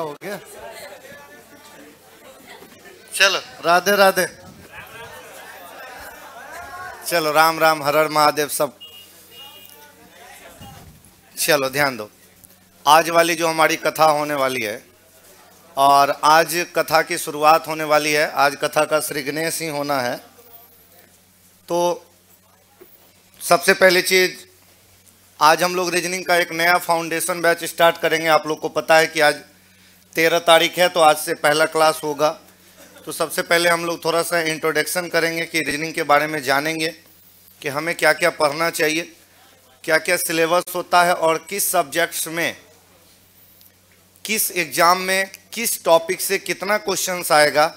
हो गया। चलो राधे राधे, चलो राम राम, हर हर महादेव सब। चलो ध्यान दो, आज वाली जो हमारी कथा होने वाली है, और आज कथा की शुरुआत होने वाली है। आज कथा का श्री गणेश ही होना है। तो सबसे पहली चीज, आज हम लोग रीजनिंग का एक नया फाउंडेशन बैच स्टार्ट करेंगे। आप लोग को पता है कि आज 13 तारीख है, तो आज से पहला क्लास होगा। तो सबसे पहले हम लोग थोड़ा सा इंट्रोडक्शन करेंगे कि रीजनिंग के बारे में जानेंगे कि हमें क्या क्या पढ़ना चाहिए, क्या क्या सिलेबस होता है, और किस सब्जेक्ट्स में, किस एग्ज़ाम में, किस टॉपिक से कितना क्वेश्चंस आएगा,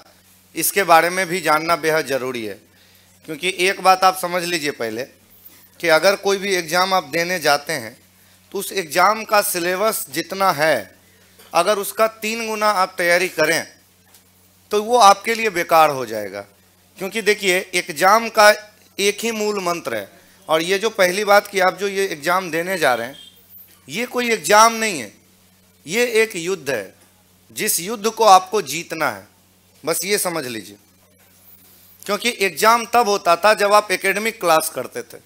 इसके बारे में भी जानना बेहद ज़रूरी है। क्योंकि एक बात आप समझ लीजिए पहले, कि अगर कोई भी एग्ज़ाम आप देने जाते हैं तो उस एग्ज़ाम का सिलेबस जितना है, अगर उसका 3 गुना आप तैयारी करें तो वो आपके लिए बेकार हो जाएगा। क्योंकि देखिए, एग्ज़ाम का एक ही मूल मंत्र है। और ये जो पहली बात कि आप जो ये एग्ज़ाम देने जा रहे हैं, ये कोई एग्ज़ाम नहीं है, ये एक युद्ध है, जिस युद्ध को आपको जीतना है। बस ये समझ लीजिए। क्योंकि एग्ज़ाम तब होता था जब आप एकेडमिक क्लास करते थे।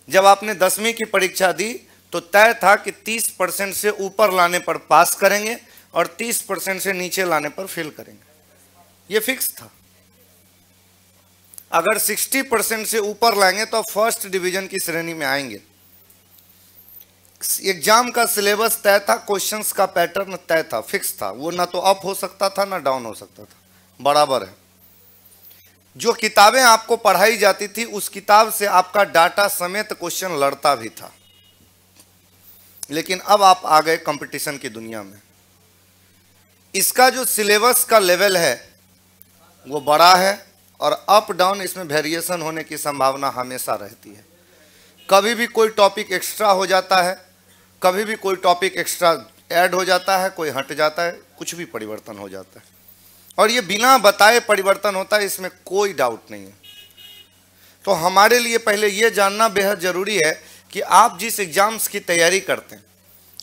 जब आपने 10वीं की परीक्षा दी तो तय था कि 30% से ऊपर लाने पर पास करेंगे और 30% से नीचे लाने पर फेल करेंगे। ये फिक्स था। अगर 60% से ऊपर लाएंगे तो फर्स्ट डिवीजन की श्रेणी में आएंगे। एग्जाम का सिलेबस तय था, क्वेश्चंस का पैटर्न तय था, फिक्स था। वो ना तो अप हो सकता था ना डाउन हो सकता था, बराबर है। जो किताबें आपको पढ़ाई जाती थी, उस किताब से आपका डाटा समेत क्वेश्चन लड़ता भी था। लेकिन अब आप आ गए कंपटीशन की दुनिया में। इसका जो सिलेबस का लेवल है वो बड़ा है, और अप डाउन इसमें वेरिएशन होने की संभावना हमेशा रहती है। कभी भी कोई टॉपिक एक्स्ट्रा हो जाता है, कभी भी कोई टॉपिक एक्स्ट्रा ऐड हो जाता है, कोई हट जाता है, कुछ भी परिवर्तन हो जाता है। और ये बिना बताए परिवर्तन होता है, इसमें कोई डाउट नहीं है। तो हमारे लिए पहले ये जानना बेहद ज़रूरी है कि आप जिस एग्ज़ाम्स की तैयारी करते हैं,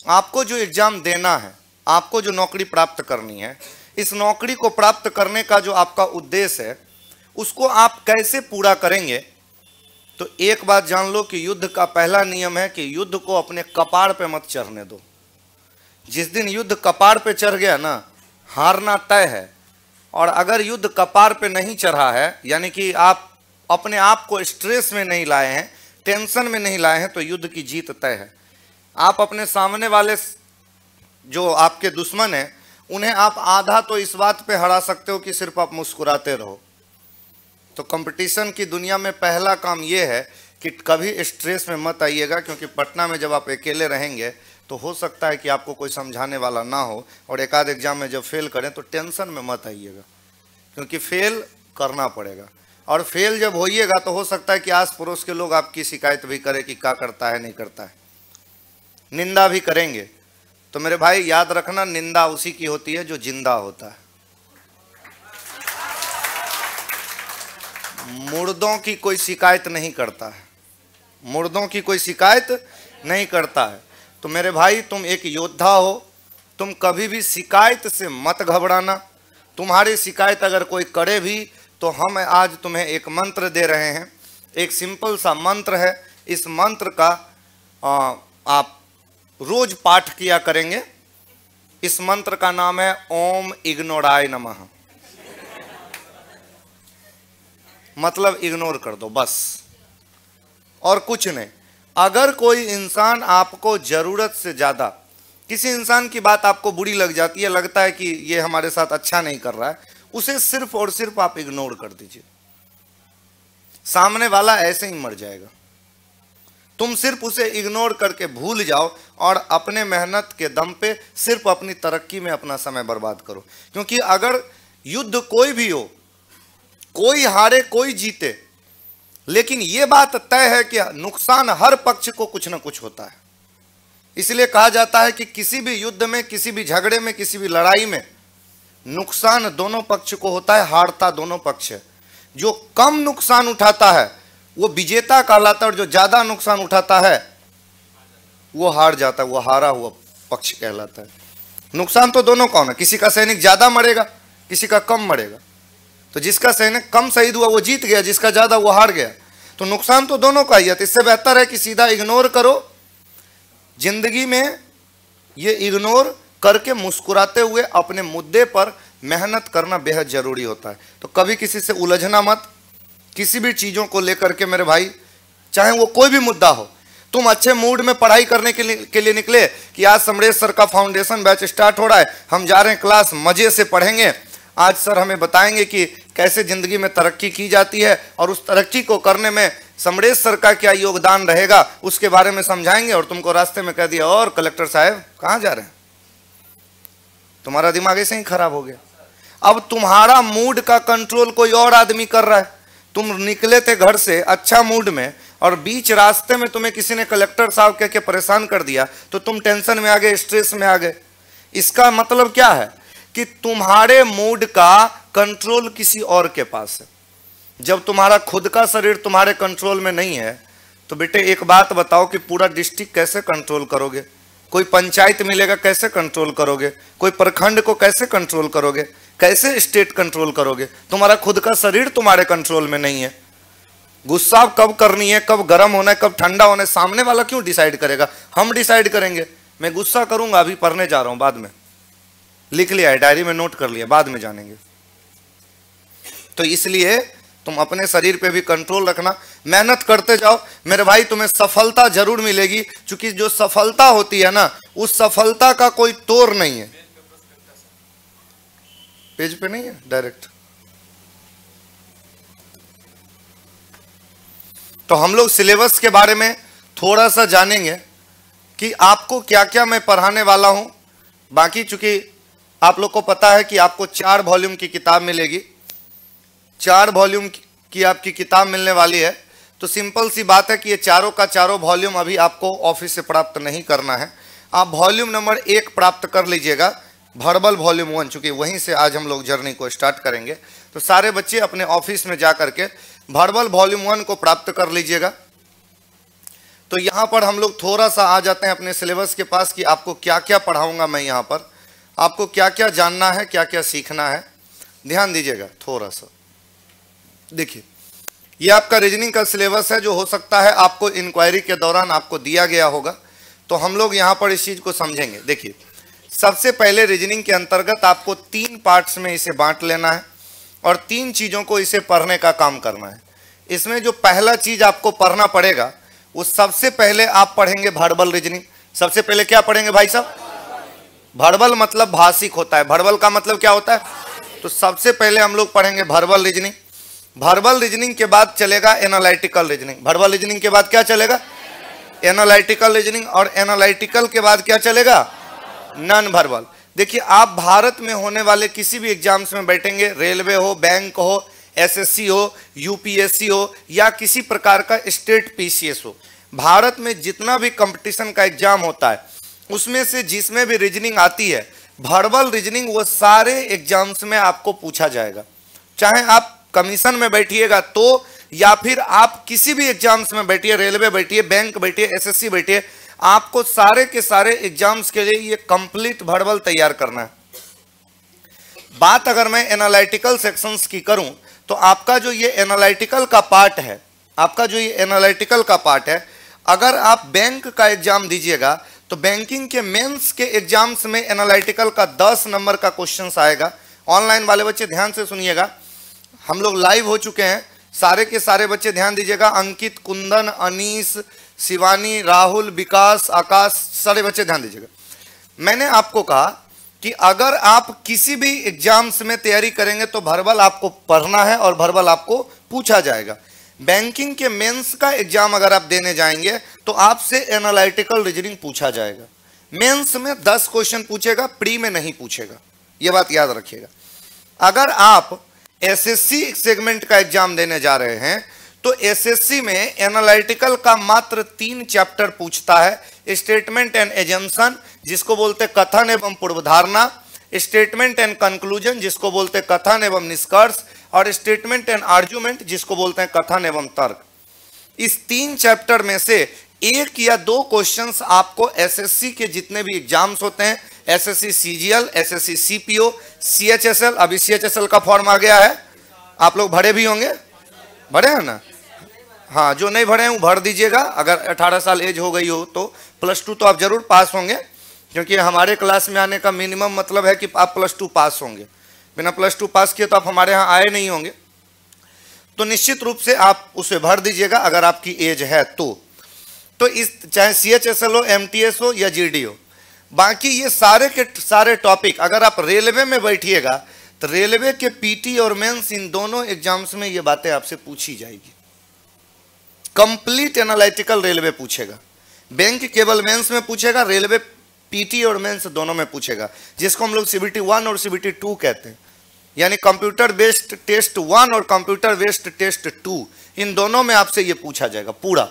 आपको जो एग्ज़ाम देना है, आपको जो नौकरी प्राप्त करनी है, इस नौकरी को प्राप्त करने का जो आपका उद्देश्य है, उसको आप कैसे पूरा करेंगे। तो एक बात जान लो कि युद्ध का पहला नियम है कि युद्ध को अपने कपार पे मत चढ़ने दो। जिस दिन युद्ध कपार पे चढ़ गया ना, हारना तय है। और अगर युद्ध कपार पे नहीं चढ़ा है, यानी कि आप अपने आप को स्ट्रेस में नहीं लाए हैं, टेंशन में नहीं लाए हैं, तो युद्ध की जीत तय है। आप अपने सामने वाले जो आपके दुश्मन हैं, उन्हें आप आधा तो इस बात पे हरा सकते हो कि सिर्फ आप मुस्कुराते रहो। तो कंपटीशन की दुनिया में पहला काम ये है कि कभी स्ट्रेस में मत आइएगा। क्योंकि पटना में जब आप अकेले रहेंगे तो हो सकता है कि आपको कोई समझाने वाला ना हो, और एक आध एग्जाम में जब फेल करें तो टेंशन में मत आइएगा, क्योंकि फेल करना पड़ेगा। और फेल जब होइएगा तो हो सकता है कि आस पड़ोस के लोग आपकी शिकायत भी करें कि क्या करता है, नहीं करता है, निंदा भी करेंगे। तो मेरे भाई याद रखना, निंदा उसी की होती है जो जिंदा होता है। मुर्दों की कोई शिकायत नहीं करता है, मुर्दों की कोई शिकायत नहीं करता है। तो मेरे भाई, तुम एक योद्धा हो, तुम कभी भी शिकायत से मत घबराना। तुम्हारी शिकायत अगर कोई करे भी तो हम आज तुम्हें एक मंत्र दे रहे हैं। एक सिंपल सा मंत्र है। इस मंत्र का आप रोज पाठ किया करेंगे। इस मंत्र का नाम है ओम इग्नोराय नमः। मतलब इग्नोर कर दो, बस, और कुछ नहीं। अगर कोई इंसान आपको जरूरत से ज्यादा, किसी इंसान की बात आपको बुरी लग जाती है, लगता है कि ये हमारे साथ अच्छा नहीं कर रहा है, उसे सिर्फ और सिर्फ आप इग्नोर कर दीजिए। सामने वाला ऐसे ही मर जाएगा। तुम सिर्फ उसे इग्नोर करके भूल जाओ और अपने मेहनत के दम पे सिर्फ अपनी तरक्की में अपना समय बर्बाद करो। क्योंकि अगर युद्ध कोई भी हो, कोई हारे कोई जीते, लेकिन यह बात तय है कि नुकसान हर पक्ष को कुछ ना कुछ होता है। इसलिए कहा जाता है कि किसी भी युद्ध में, किसी भी झगड़े में, किसी भी लड़ाई में नुकसान दोनों पक्ष को होता है, हारता दोनों पक्ष है। जो कम नुकसान उठाता है वो विजेता कहलाता है, और जो ज्यादा नुकसान उठाता है वो हार जाता है, वो हारा हुआ पक्ष कहलाता है। नुकसान तो दोनों का होना, किसी का सैनिक ज्यादा मरेगा, किसी का कम मरेगा। तो जिसका सैनिक कम शहीद हुआ वो जीत गया, जिसका ज्यादा वो हार गया। तो नुकसान तो दोनों का ही है। तो इससे बेहतर है कि सीधा इग्नोर करो। जिंदगी में ये इग्नोर करके मुस्कुराते हुए अपने मुद्दे पर मेहनत करना बेहद जरूरी होता है। तो कभी किसी से उलझना मत, किसी भी चीजों को लेकर के मेरे भाई, चाहे वो कोई भी मुद्दा हो। तुम अच्छे मूड में पढ़ाई करने के लिए निकले कि आज समरेश सर का फाउंडेशन बैच स्टार्ट हो रहा है, हम जा रहे हैं क्लास, मजे से पढ़ेंगे, आज सर हमें बताएंगे कि कैसे जिंदगी में तरक्की की जाती है और उस तरक्की को करने में समरेश सर का क्या योगदान रहेगा उसके बारे में समझाएंगे। और तुमको रास्ते में कह दिया, और कलेक्टर साहब कहाँ जा रहे हैं, तुम्हारा दिमाग ऐसे ही खराब हो गया। अब तुम्हारा मूड का कंट्रोल कोई और आदमी कर रहा है। तुम निकले थे घर से अच्छा मूड में और बीच रास्ते में तुम्हें किसी ने कलेक्टर साहब कह के परेशान कर दिया, तो तुम टेंशन में आ गए, स्ट्रेस में आ गए। इसका मतलब क्या है कि तुम्हारे मूड का कंट्रोल किसी और के पास है। जब तुम्हारा खुद का शरीर तुम्हारे कंट्रोल में नहीं है तो बेटे एक बात बताओ कि पूरा डिस्ट्रिक्ट कैसे कंट्रोल करोगे? कोई पंचायत मिलेगा कैसे कंट्रोल करोगे? कोई प्रखंड को कैसे कंट्रोल करोगे? कैसे स्टेट कंट्रोल करोगे? तुम्हारा खुद का शरीर तुम्हारे कंट्रोल में नहीं है। गुस्सा कब करनी है, कब गर्म होना है, कब ठंडा होना है, सामने वाला क्यों डिसाइड करेगा? हम डिसाइड करेंगे। मैं गुस्सा करूंगा, अभी पढ़ने जा रहा हूं, बाद में लिख लिया है, डायरी में नोट कर लिया, बाद में जानेंगे। तो इसलिए तुम अपने शरीर पे भी कंट्रोल रखना, मेहनत करते जाओ मेरे भाई, तुम्हें सफलता जरूर मिलेगी। क्योंकि जो सफलता होती है ना, उस सफलता का कोई तोड़ नहीं है। पेज पे नहीं है, डायरेक्ट। तो हम लोग सिलेबस के बारे में थोड़ा सा जानेंगे कि आपको क्या क्या मैं पढ़ाने वाला हूं। बाकी चूंकि आप लोग को पता है कि आपको 4 वॉल्यूम की किताब मिलेगी, 4 वॉल्यूम की आपकी किताब मिलने वाली है। तो सिंपल सी बात है कि ये चारों का चारों वॉल्यूम अभी आपको ऑफिस से प्राप्त नहीं करना है। आप वॉल्यूम नंबर 1 प्राप्त कर लीजिएगा, वर्बल वॉल्यूम 1, चूंकि वहीं से आज हम लोग जर्नी को स्टार्ट करेंगे। तो सारे बच्चे अपने ऑफिस में जा करके वर्बल वॉल्यूम 1 को प्राप्त कर लीजिएगा। तो यहाँ पर हम लोग थोड़ा सा आ जाते हैं अपने सिलेबस के पास कि आपको क्या क्या पढ़ाऊंगा मैं, यहाँ पर आपको क्या क्या जानना है, क्या क्या सीखना है। ध्यान दीजिएगा थोड़ा सा। देखिए ये आपका रीजनिंग का सिलेबस है, जो हो सकता है आपको इंक्वायरी के दौरान आपको दिया गया होगा। तो हम लोग यहाँ पर इस चीज़ को समझेंगे। देखिए सबसे पहले रीजनिंग के अंतर्गत आपको 3 पार्ट्स में इसे बांट लेना है और 3 चीज़ों को इसे पढ़ने का काम करना है। इसमें जो पहला चीज़ आपको पढ़ना पड़ेगा वो सबसे पहले आप पढ़ेंगे वर्बल रीजनिंग। सबसे पहले क्या पढ़ेंगे भाई साहब? वर्बल मतलब भाषिक होता है। वर्बल का मतलब क्या होता है? तो सबसे पहले हम लोग पढ़ेंगे वर्बल रीजनिंग। वर्बल रीजनिंग के बाद चलेगा एनालिटिकल रीजनिंग। वर्बल रीजनिंग के बाद क्या चलेगा? Analytical reasoning. और एनालिटिकल के बाद क्या चलेगा? Non verbal. देखिए आप भारत में होने वाले किसी भी एग्जाम्स में बैठेंगे, रेलवे हो, बैंक हो, एसएससी हो, यूपीएससी हो या किसी प्रकार का स्टेट पीसीएस हो, भारत में जितना भी कंपटीशन का एग्जाम होता है उसमें से जिसमें भी रीजनिंग आती है, वर्बल रीजनिंग वो सारे एग्जाम्स में आपको पूछा जाएगा। चाहे आप कमीशन में बैठिएगा तो, या फिर आप किसी भी एग्जाम्स में बैठिए, रेलवे बैठिए, बैंक बैठिए, एसएससी बैठिए, आपको सारे के सारे एग्जाम्स के लिए ये कंप्लीट वर्बल तैयार करना है। बात अगर मैं एनालिटिकल सेक्शंस की करूं तो आपका जो ये एनालिटिकल का पार्ट है, आपका जो ये एनालिटिकल का पार्ट है, अगर आप बैंक का एग्जाम दीजिएगा तो बैंकिंग के मेंस के एग्जाम्स में एनालिटिकल का 10 नंबर का क्वेश्चन आएगा। ऑनलाइन वाले बच्चे ध्यान से सुनिएगा, हम लोग लाइव हो चुके हैं, सारे के सारे बच्चे ध्यान दीजिएगा। अंकित, कुंदन, अनीस, शिवानी, राहुल, विकास, आकाश, सारे बच्चे ध्यान दीजिएगा। मैंने आपको कहा कि अगर आप किसी भी एग्जाम्स में तैयारी करेंगे तो वर्बल आपको पढ़ना है और वर्बल आपको पूछा जाएगा। बैंकिंग के मेंस का एग्जाम अगर आप देने जाएंगे तो आपसे एनालिटिकल रीजनिंग पूछा जाएगा। मेंस में 10 क्वेश्चन पूछेगा, प्री में नहीं पूछेगा, यह बात याद रखिएगा। अगर आप एसएससी सेगमेंट का एग्जाम देने जा रहे हैं तो एसएससी में एनालिटिकल का मात्र 3 चैप्टर पूछता है। स्टेटमेंट एंड एजम्पशन जिसको बोलते कथन एवं पूर्वधारणा, स्टेटमेंट एंड कंक्लूजन जिसको बोलते कथन एवं निष्कर्ष, और स्टेटमेंट एंड आर्गुमेंट जिसको बोलते हैं कथन एवं तर्क। इस 3 चैप्टर में से 1 या 2 क्वेश्चंस आपको एसएससी के जितने भी एग्जाम्स होते हैं SSC CGL, SSC CPO, CHSL. अभी सीएचएसएल का फॉर्म आ गया है, आप लोग भरे भी होंगे, भरे हैं ना? हाँ, जो नहीं भरे हैं वो भर दीजिएगा। अगर 18 साल एज हो गई हो तो +2 तो आप जरूर पास होंगे, क्योंकि हमारे क्लास में आने का मिनिमम मतलब है कि आप +2 पास होंगे। बिना +2 पास किए तो आप हमारे यहाँ आए नहीं होंगे। तो निश्चित रूप से आप उसे भर दीजिएगा अगर आपकी एज है तो इस चाहे सीएचएसएल हो, एमटीएस हो या जीडी हो, बाकी ये सारे के सारे टॉपिक अगर आप रेलवे में बैठिएगा तो रेलवे के पीटी और मेंस इन दोनों एग्जाम्स में ये बातें आपसे पूछी जाएगी। कंप्लीट एनालिटिकल रेलवे पूछेगा, बैंक केवल मेंस में पूछेगा, रेलवे पीटी और मेंस दोनों में पूछेगा, जिसको हम लोग CBT 1 और CBT 2 कहते हैं। यानी कंप्यूटर बेस्ड टेस्ट 1 और कंप्यूटर बेस्ड टेस्ट 2, इन दोनों में आपसे ये पूछा जाएगा पूरा।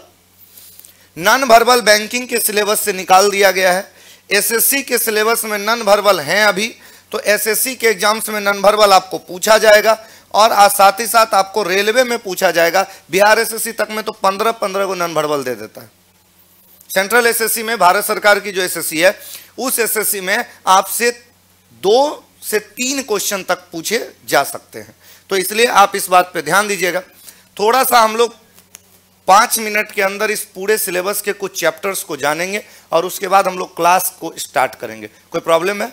नॉन वर्बल बैंकिंग के सिलेबस से निकाल दिया गया है। एसएससी के सिलेबस में नॉन वर्बल हैं अभी, तो एसएससी के एग्जाम्स में नॉन वर्बल आपको पूछा जाएगा और साथ ही साथ आपको रेलवे में पूछा जाएगा। बिहार एसएससी तक में तो 15 को नॉन वर्बल दे देता है। सेंट्रल एसएससी में, भारत सरकार की जो एसएससी है, उस एसएससी में आपसे 2 से 3 क्वेश्चन तक पूछे जा सकते हैं। तो इसलिए आप इस बात पे ध्यान दीजिएगा। थोड़ा सा हम लोग 5 मिनट के अंदर इस पूरे सिलेबस के कुछ चैप्टर्स को जानेंगे और उसके बाद हम लोग क्लास को स्टार्ट करेंगे। कोई प्रॉब्लम है?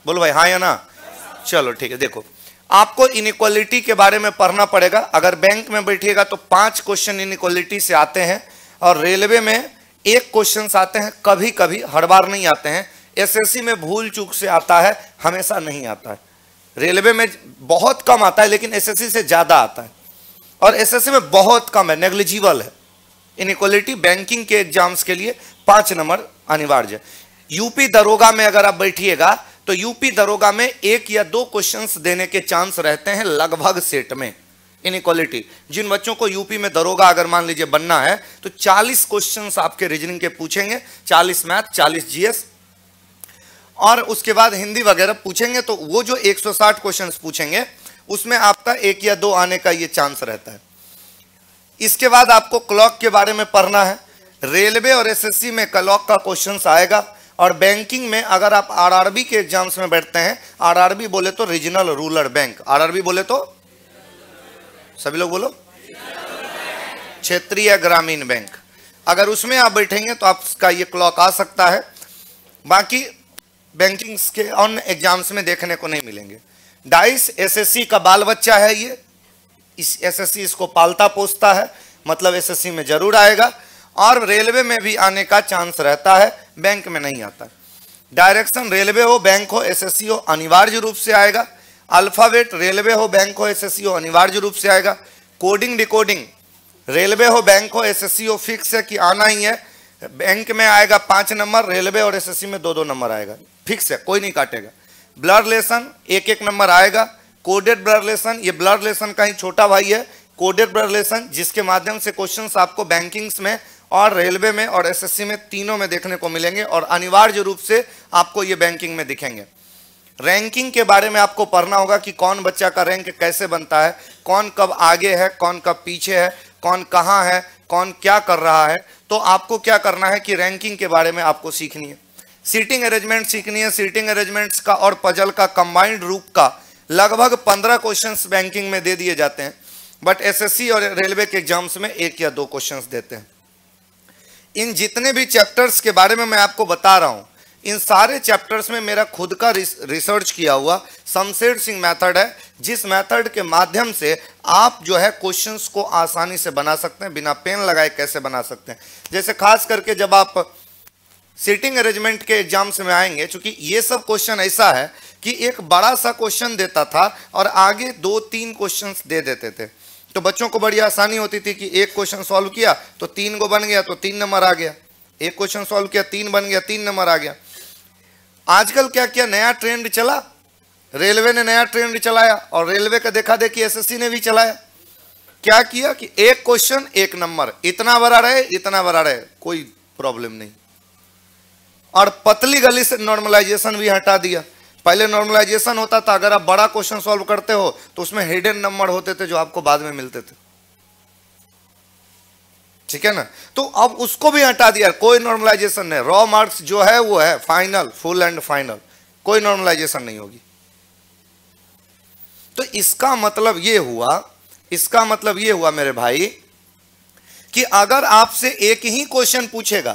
बोलो भाई, हाँ या ना? चलो ठीक है। देखो, आपको इनइक्वालिटी के बारे में पढ़ना पड़ेगा। अगर बैंक में बैठिएगा तो 5 क्वेश्चन इनइक्वालिटी से आते हैं और रेलवे में 1 क्वेश्चन आते हैं, कभी कभी, हर बार नहीं आते हैं। एसएससी में भूल चूक से आता है, हमेशा नहीं आता है। रेलवे में बहुत कम आता है लेकिन एसएससी से ज्यादा आता है, और एसएससी में बहुत कम है, नेग्लिजिबल है। इनइक्वालिटी बैंकिंग के एग्जाम्स के लिए 5 नंबर अनिवार्य है। यूपी दरोगा में अगर आप बैठिएगा तो यूपी दरोगा में 1 या 2 क्वेश्चंस देने के चांस रहते हैं लगभग सेट में। इनइक्वालिटी, जिन बच्चों को यूपी में दरोगा अगर मान लीजिए बनना है तो 40 क्वेश्चंस आपके रीजनिंग के पूछेंगे, 40 मैथ, 40 जीएस, और उसके बाद हिंदी वगैरह पूछेंगे। तो वो जो 160 क्वेश्चंस पूछेंगे उसमें आपका 1 या 2 आने का ये चांस रहता है। इसके बाद आपको क्लॉक के बारे में पढ़ना है। रेलवे और एसएससी में क्लॉक का क्वेश्चंस आएगा, और बैंकिंग में अगर आप आरआरबी के एग्जाम्स में बैठते हैं, आरआरबी बोले तो रीजनल रूरल बैंक, आरआरबी बोले तो सभी लोग बोलो, क्षेत्रीय ग्रामीण बैंक, अगर उसमें आप बैठेंगे तो आपका ये क्लॉक आ सकता है। बाकी बैंकिंग के अन्य एग्जाम्स में देखने को नहीं मिलेंगे। डाइस एसएससी का बाल बच्चा है, ये इस एसएससी इसको पालता पोसता है, मतलब एसएससी में जरूर आएगा, और रेलवे में भी आने का चांस रहता है, बैंक में नहीं आता। डायरेक्शन रेलवे हो, बैंक हो, एसएससी हो, अनिवार्य रूप से आएगा। अल्फाबेट रेलवे हो, बैंक हो, एसएससी हो, अनिवार्य रूप से आएगा। कोडिंग डिकोडिंग रेलवे हो, बैंक हो, एसएससी हो, फिक्स है कि आना ही है। बैंक में आएगा 5 नंबर, रेलवे और एसएससी में 2-2 नंबर आएगा, फिक्स है, कोई नहीं काटेगा। ब्लड रिलेशन 1-1 नंबर आएगा। कोडेड ब्लड रिलेशन, ये ब्लड रिलेशन का ही छोटा भाई है, कोडेड ब्लड रिलेशन, जिसके माध्यम से क्वेश्चंस आपको बैंकिंग्स में और रेलवे में और एसएससी में तीनों में देखने को मिलेंगे, और अनिवार्य रूप से आपको ये बैंकिंग में दिखेंगे। रैंकिंग के बारे में आपको पढ़ना होगा कि कौन बच्चा का रैंक कैसे बनता है, कौन कब आगे है, कौन कब पीछे है, कौन कहाँ है, कौन क्या कर रहा है। तो आपको क्या करना है कि रैंकिंग के बारे में आपको सीखनी है। सीटिंग अरेंजमेंट सीखनी है। सीटिंग अरेंजमेंट्स का और पजल का कंबाइंड रूप का लगभग 15 क्वेश्चंस बैंकिंग में दे दिए जाते हैं, बट एसएससी और रेलवे के एग्जाम्स में 1 या 2 क्वेश्चंस देते हैं। इन जितने भी चैप्टर्स के बारे में मैं आपको बता रहा हूं, इन सारे चैप्टर्स में मेरा खुद का रिसर्च किया हुआ शमशेर सिंह मेथड है, जिस मेथड के माध्यम से आप जो है क्वेश्चंस को आसानी से बना सकते हैं, बिना पेन लगाए कैसे बना सकते हैं। जैसे खास करके जब आप सीटिंग अरेंजमेंट के एग्जाम्स में आएंगे, चूंकि ये सब क्वेश्चन ऐसा है कि एक बड़ा सा क्वेश्चन देता था और आगे 2-3 क्वेश्चंस दे देते थे, तो बच्चों को बड़ी आसानी होती थी कि एक क्वेश्चन सॉल्व किया तो 3 को बन गया तो 3 नंबर आ गया, एक क्वेश्चन सॉल्व किया 3 बन गया 3 नंबर आ गया। आजकल क्या किया, नया ट्रेंड चला, रेलवे ने नया ट्रेंड चलाया और रेलवे का देखा देखी एसएससी ने भी चलाया। क्या किया कि एक क्वेश्चन 1 नंबर, इतना बड़ा रहे इतना बड़ा रहे, कोई प्रॉब्लम नहीं। और पतली गली से नॉर्मलाइजेशन भी हटा दिया। पहले नॉर्मलाइजेशन होता था, अगर आप बड़ा क्वेश्चन सॉल्व करते हो तो उसमें हिडन नंबर होते थे जो आपको बाद में मिलते थे। ठीक है ना। तो अब उसको भी हटा दिया, कोई नॉर्मलाइजेशन नहीं, रॉ मार्क्स जो है वो है फाइनल, फुल एंड फाइनल, कोई नॉर्मलाइजेशन नहीं होगी। तो इसका मतलब ये हुआ मेरे भाई कि अगर आपसे एक ही क्वेश्चन पूछेगा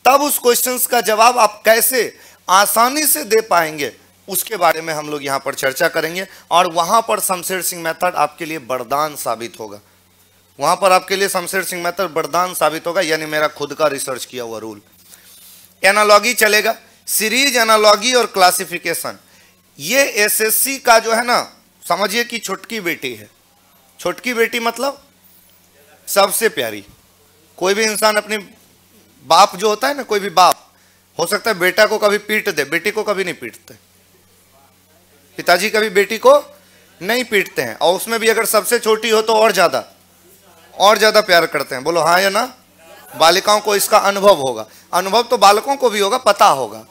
तब उस क्वेश्चन का जवाब आप कैसे आसानी से दे पाएंगे, उसके बारे में हम लोग यहां पर चर्चा करेंगे। और वहां पर शमशेर सिंह मेथड आपके लिए वरदान साबित होगा, वहां पर आपके लिए शमशेर सिंह मेथड वरदान साबित होगा, यानी मेरा खुद का रिसर्च किया हुआ रूल। एनालॉजी चलेगा, सीरीज, एनालॉजी और क्लासिफिकेशन। ये एसएससी का जो है ना, समझिए कि छोटकी बेटी है। छोटकी बेटी मतलब सबसे प्यारी। कोई भी इंसान अपनी बाप जो होता है ना, कोई भी बाप हो सकता है बेटा को कभी पीट दे, बेटी को कभी नहीं पीटते। पिताजी कभी बेटी को नहीं पीटते हैं, और उसमें भी अगर सबसे छोटी हो तो और ज्यादा प्यार करते हैं। बोलो हाँ या ना। बालिकाओं को इसका अनुभव होगा, अनुभव तो बालकों को भी होगा, पता होगा।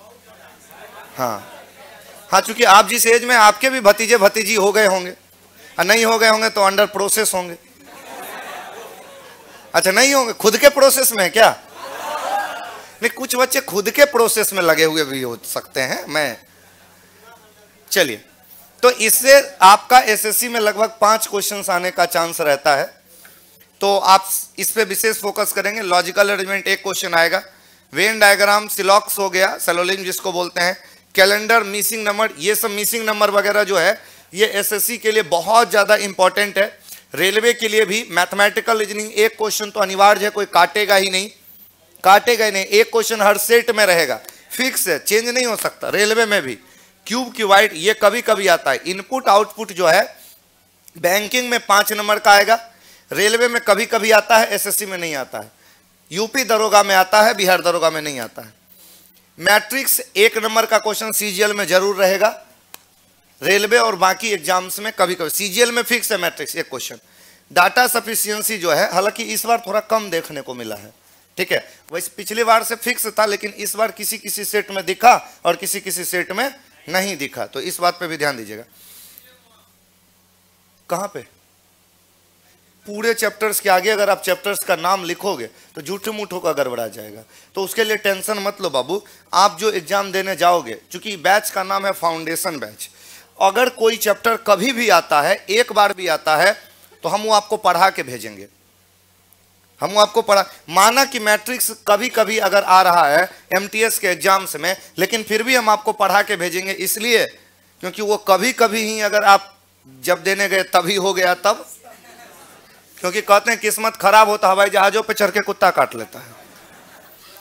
हाँ, चूंकि आप जिस एज में, आपके भी भतीजे भतीजी हो गए होंगे, और नहीं हो गए होंगे तो अंडर प्रोसेस होंगे। अच्छा, नहीं होंगे, खुद के प्रोसेस में क्या? नहीं, कुछ बच्चे खुद के प्रोसेस में लगे हुए भी हो सकते हैं। चलिए, तो इससे आपका एसएससी में लगभग 5 क्वेश्चंस आने का चांस रहता है, तो आप इस पे विशेष फोकस करेंगे। लॉजिकल अरेंजमेंट एक क्वेश्चन आएगा, वेन डायग्राम, सिलॉक्स हो गया, सेलोलिंग जिसको बोलते हैं, कैलेंडर, मिसिंग नंबर, ये सब मिसिंग नंबर वगैरह जो है ये एसएससी के लिए बहुत ज़्यादा इंपॉर्टेंट है। रेलवे के लिए भी मैथमेटिकल रीजनिंग एक क्वेश्चन तो अनिवार्य है, कोई काटेगा ही नहीं, एक क्वेश्चन हर सेट में रहेगा, फिक्स है, चेंज नहीं हो सकता। रेलवे में भी क्यूब, क्यूबाइट, ये कभी कभी आता है। इनपुट आउटपुट जो है बैंकिंग में 5 नंबर का आएगा, रेलवे में कभी कभी आता है, एसएससी में नहीं आता है। यूपी दरोगा में आता है, बिहार दरोगा में नहीं आता है। मैट्रिक्स 1 नंबर का क्वेश्चन सीजीएल में जरूर रहेगा, रेलवे और बाकी एग्जाम्स में कभी कभी। सीजीएल में फिक्स है मैट्रिक्स एक क्वेश्चन। डाटा सफिशिएंसी जो है, हालांकि इस बार थोड़ा कम देखने को मिला है, ठीक है, वैसे पिछली बार से फिक्स था, लेकिन इस बार किसी किसी सेट में दिखा और किसी किसी सेट में नहीं दिखा, तो इस बात पे भी ध्यान दीजिएगा। कहां पे? पूरे चैप्टर्स के आगे अगर आप चैप्टर्स का नाम लिखोगे तो झूठे मूठों का गड़बड़ा जाएगा, तो उसके लिए टेंशन मत लो बाबू। आप जो एग्जाम देने जाओगे, चूंकि बैच का नाम है फाउंडेशन बैच, अगर कोई चैप्टर कभी भी आता है, एक बार भी आता है, तो हम वो आपको पढ़ा के भेजेंगे। हम वो आपको माना कि मैट्रिक्स कभी कभी अगर आ रहा है एमटीएस के एग्जाम्स में, लेकिन फिर भी हम आपको पढ़ा के भेजेंगे, इसलिए क्योंकि वो कभी कभी ही अगर आप जब देने गए तभी हो गया तब, क्योंकि कहते हैं किस्मत खराब होता हवाई जहाजों पे चढ़ के कुत्ता काट लेता है।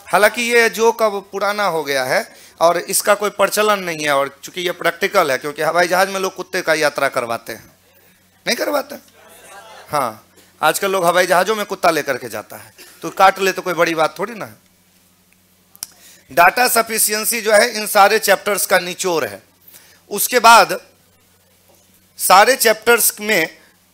हालांकि ये जोक अब पुराना हो गया है और इसका कोई प्रचलन नहीं है, और चूंकि ये प्रैक्टिकल है, क्योंकि हवाई जहाज में लोग कुत्ते का यात्रा करवाते हैं, नहीं करवाते? हाँ, आजकल लोग हवाई जहाजों में कुत्ता लेकर के जाता है, तो काट ले तो कोई बड़ी बात थोड़ी ना है। डाटा सफिशिएंसी जो है इन सारे चैप्टर्स का निचोड़ है। उसके बाद सारे चैप्टर्स में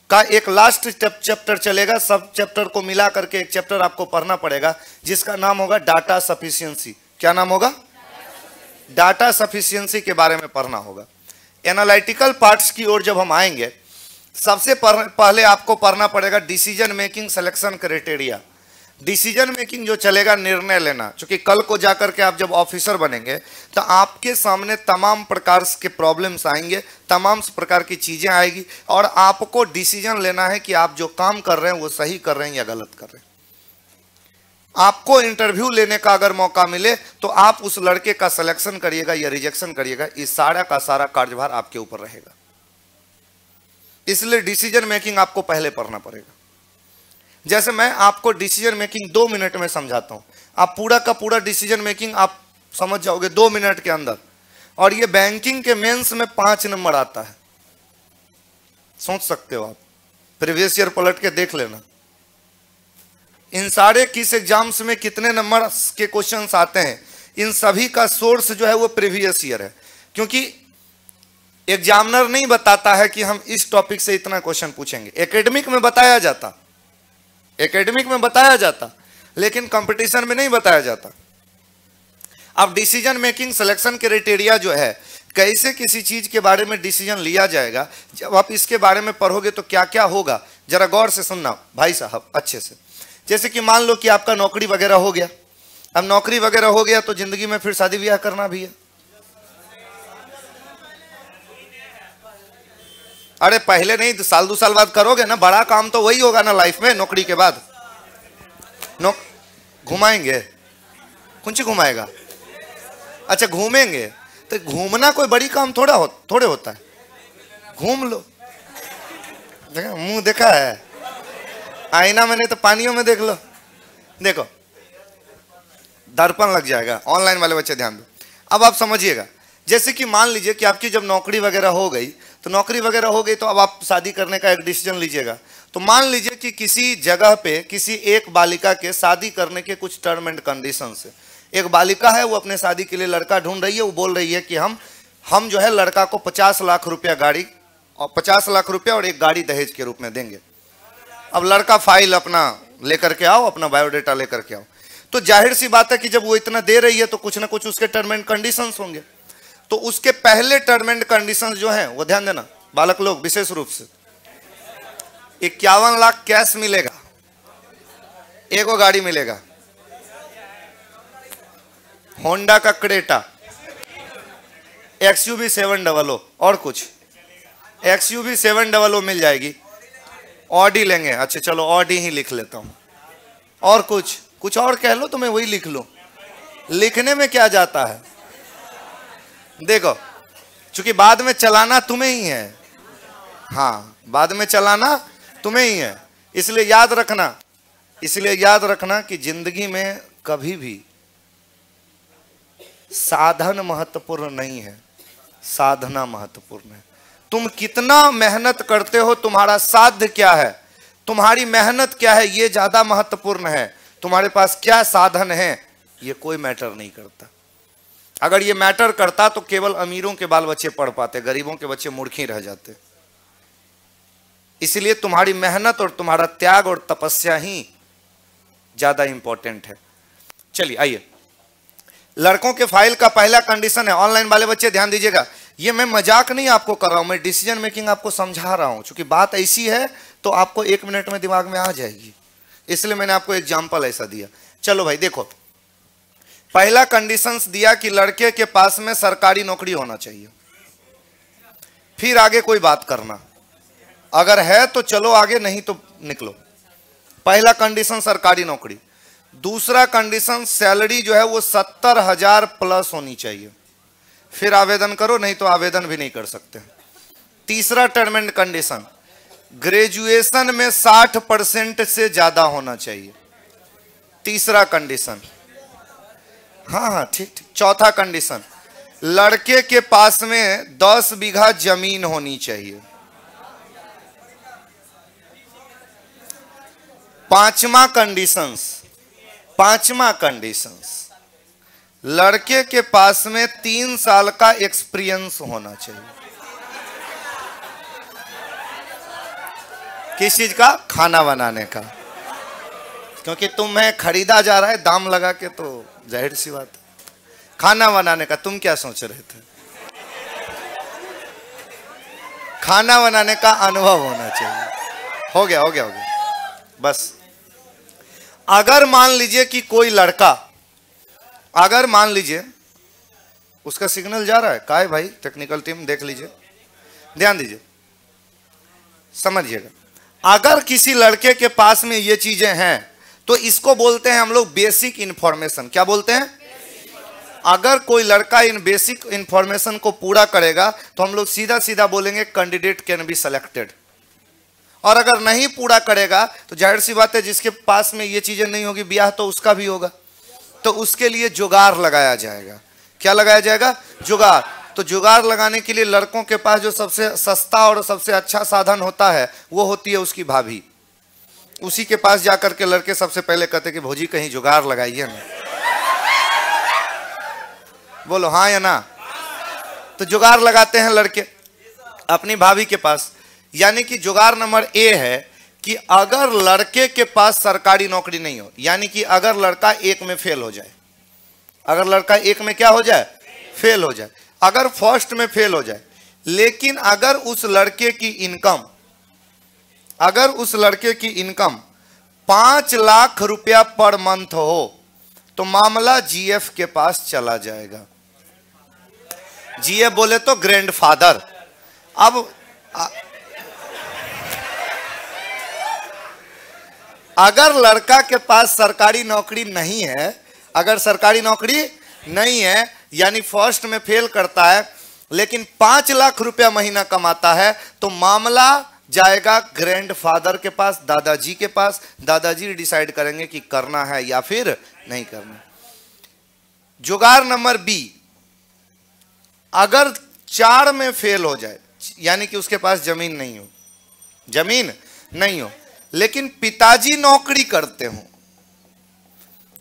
का एक लास्ट चैप्टर चलेगा, सब चैप्टर को मिला करके एक चैप्टर आपको पढ़ना पड़ेगा, जिसका नाम होगा डाटा सफिशिएंसी। क्या नाम होगा? डाटा सफिशिएंसी के बारे में पढ़ना होगा। एनालिटिकल पार्ट्स की ओर जब हम आएंगे, सबसे पहले आपको पढ़ना पड़ेगा decision making selection criteria. Decision making जो चलेगा, निर्णय लेना, क्योंकि कल को जाकर के आप जब ऑफिसर बनेंगे तो आपके सामने तमाम प्रकार के प्रॉब्लम्स आएंगे, तमाम प्रकार की चीजें आएगी, और आपको डिसीजन लेना है कि आप जो काम कर रहे हैं वो सही कर रहे हैं या गलत कर रहे हैं। आपको इंटरव्यू लेने का अगर मौका मिले तो आप उस लड़के का सिलेक्शन करिएगा या रिजेक्शन करिएगा, इस सारा का सारा कार्यभार आपके ऊपर रहेगा। इसलिए डिसीजन मेकिंग आपको पहले पढ़ना पड़ेगा। जैसे मैं आपको डिसीजन मेकिंग 2 मिनट में समझाता हूं, आप पूरा का पूरा डिसीजन मेकिंग आप समझ जाओगे 2 मिनट के अंदर, और ये बैंकिंग के मेंस में 5 नंबर आता है। सोच सकते हो आप, प्रीवियस ईयर पलट के देख लेना, इन सारे किस एग्जाम्स में कितने नंबर के क्वेश्चंस आते हैं, इन सभी का सोर्स जो है वो प्रीवियस ईयर है। क्योंकि एग्जामिनर नहीं बताता है कि हम इस टॉपिक से इतना क्वेश्चन पूछेंगे, एकेडमिक में बताया जाता, लेकिन कंपटीशन में नहीं बताया जाता। अब डिसीजन मेकिंग सिलेक्शन क्राइटेरिया जो है, कैसे किसी चीज के बारे में डिसीजन लिया जाएगा, जब आप इसके बारे में पढ़ोगे तो क्या क्या होगा, जरा गौर से सुनना भाई साहब अच्छे से। जैसे कि मान लो कि आपका नौकरी वगैरह हो गया, अब नौकरी वगैरह हो गया तो जिंदगी में फिर शादी ब्याह करना भी है। अरे पहले नहीं तो साल 2 साल बाद करोगे ना, बड़ा काम तो वही होगा ना लाइफ में, नौकरी के बाद। घुमाएंगे, कुछ घुमाएगा, अच्छा घूमेंगे, तो घूमना कोई बड़ी काम थोड़े होता है। घूम लो, मुंह देखा है आईना में, नहीं तो पानियों में देख लो, देखो दर्पण लग जाएगा। ऑनलाइन वाले बच्चे ध्यान दो, अब आप समझिएगा। जैसे कि मान लीजिए कि आपकी जब नौकरी वगैरह हो गई, तो नौकरी वगैरह हो गई तो अब आप शादी करने का एक डिसीजन लीजिएगा। तो मान लीजिए कि किसी जगह पे किसी एक बालिका के शादी करने के कुछ टर्म एंड कंडीशन है। एक बालिका है, वो अपने शादी के लिए लड़का ढूंढ रही है, वो बोल रही है कि हम जो है लड़का को 50 लाख रुपया गाड़ी और 50 लाख रुपया और एक गाड़ी दहेज के रूप में देंगे। अब लड़का फाइल अपना लेकर के आओ, अपना बायोडेटा लेकर के आओ। तो जाहिर सी बात है कि जब वो इतना दे रही है तो कुछ ना कुछ उसके टर्म एंड कंडीशंस होंगे। तो उसके पहले टर्म एंड कंडीशंस जो हैं वो ध्यान देना बालक लोग विशेष रूप से। 51 लाख कैश मिलेगा, एगो गाड़ी मिलेगा, होंडा का क्रेटा, XUV 700 और कुछ XUV 700 मिल जाएगी। ऑडी लेंगे, अच्छा चलो ऑडी ही लिख लेता हूं, और कुछ और कह लो तो मैं वही लिख लूं, लिखने में क्या जाता है। देखो चूंकि बाद में चलाना तुम्हें ही है, हाँ बाद में चलाना तुम्हें ही है, इसलिए याद रखना कि जिंदगी में कभी भी साधन महत्वपूर्ण नहीं है, साधना महत्वपूर्ण है। तुम कितना मेहनत करते हो, तुम्हारा साध्य क्या है, तुम्हारी मेहनत क्या है, ये ज्यादा महत्वपूर्ण है। तुम्हारे पास क्या साधन है ये कोई मैटर नहीं करता। अगर ये मैटर करता तो केवल अमीरों के बाल बच्चे पढ़ पाते, गरीबों के बच्चे मूर्ख ही रह जाते। इसलिए तुम्हारी मेहनत और तुम्हारा त्याग और तपस्या ही ज्यादा इंपॉर्टेंट है। चलिए आइए, लड़कों के फाइल का पहला कंडीशन है, ऑनलाइन वाले बच्चे ध्यान दीजिएगा, ये मैं मजाक नहीं आपको कर रहा हूं, मैं डिसीजन मेकिंग आपको समझा रहा हूं। क्योंकि बात ऐसी है तो आपको 1 मिनट में दिमाग में आ जाएगी, इसलिए मैंने आपको एग्जाम्पल ऐसा दिया। चलो भाई देखो, पहला कंडीशंस दिया कि लड़के के पास में सरकारी नौकरी होना चाहिए। फिर आगे कोई बात करना, अगर है तो चलो आगे, नहीं तो निकलो। पहला कंडीशन सरकारी नौकरी। दूसरा कंडीशन सैलरी जो है वो 70,000 प्लस होनी चाहिए, फिर आवेदन करो, नहीं तो आवेदन भी नहीं कर सकते। तीसरा टर्म एंड कंडीशन, ग्रेजुएशन में 60% से ज्यादा होना चाहिए। तीसरा कंडीशन, हाँ ठीक। चौथा कंडीशन, लड़के के पास में 10 बीघा जमीन होनी चाहिए। पांचवा कंडीशंस, लड़के के पास में 3 साल का एक्सपीरियंस होना चाहिए। किस चीज का? खाना बनाने का, क्योंकि तुम्हें खरीदा जा रहा है दाम लगा के, तो जाहिर सी बात है खाना बनाने का। तुम क्या सोच रहे थे? खाना बनाने का अनुभव होना चाहिए। हो गया बस। अगर मान लीजिए कि कोई लड़का, अगर मान लीजिए उसका सिग्नल जा रहा है, का है भाई? टेक्निकल टीम देख लीजिए, ध्यान दीजिए, समझिएगा। अगर किसी लड़के के पास में ये चीजें हैं तो इसको बोलते हैं हम लोग बेसिक इंफॉर्मेशन। क्या बोलते हैं? अगर कोई लड़का इन बेसिक इंफॉर्मेशन को पूरा करेगा तो हम लोग सीधा सीधा बोलेंगे कैंडिडेट कैन बी सेलेक्टेड। और अगर नहीं पूरा करेगा तो जाहिर सी बात है जिसके पास में ये चीजें नहीं होगी, ब्याह तो उसका भी होगा, तो उसके लिए जुगाड़ लगाया जाएगा। क्या लगाया जाएगा? जुगाड़। तो जुगाड़ लगाने के लिए लड़कों के पास जो सबसे सस्ता और सबसे अच्छा साधन होता है वो होती है उसकी भाभी। उसी के पास जाकर के लड़के सबसे पहले कहते कि भौजी कहीं जुगाड़ लगाइए ना। बोलो हाँ या ना? तो जुगाड़ लगाते हैं लड़के अपनी भाभी के पास। यानी कि जुगाड़ नंबर ए है कि अगर लड़के के पास सरकारी नौकरी नहीं हो, यानी कि अगर लड़का 1 में फेल हो जाए, अगर लड़का 1 में क्या हो जाए? फेल हो जाए। अगर फर्स्ट में फेल हो जाए, लेकिन अगर उस लड़के की इनकम 5 लाख रुपया पर मंथ हो तो मामला जीएफ के पास चला जाएगा। जीएफ बोले तो ग्रैंडफादर। अब अगर लड़का के पास सरकारी नौकरी नहीं है, अगर सरकारी नौकरी नहीं है यानी फर्स्ट में फेल करता है लेकिन 5 लाख रुपया महीना कमाता है तो मामला जाएगा ग्रैंडफादर के पास, दादाजी के पास। दादाजी डिसाइड करेंगे कि करना है या फिर नहीं करना। जुगाड़ नंबर बी, अगर 4 में फेल हो जाए यानी कि उसके पास जमीन नहीं हो लेकिन पिताजी नौकरी करते हो,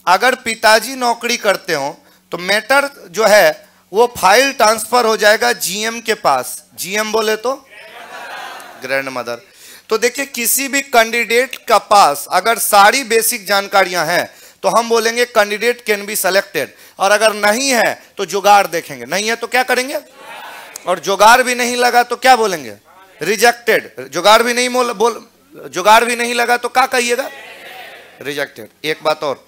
अगर पिताजी नौकरी करते हो तो मैटर जो है वो फाइल ट्रांसफर हो जाएगा जीएम के पास। जीएम बोले तो ग्रैंड मदर। तो देखिए किसी भी कैंडिडेट का पास अगर सारी बेसिक जानकारियां हैं तो हम बोलेंगे कैंडिडेट कैन बी सेलेक्टेड, और अगर नहीं है तो जुगाड़ देखेंगे। नहीं है तो क्या करेंगे, और जुगाड़ भी नहीं लगा तो क्या बोलेंगे, रिजेक्टेड। जुगाड़ भी नहीं लगा तो क्या कहिएगा, रिजेक्टेड। एक बात और,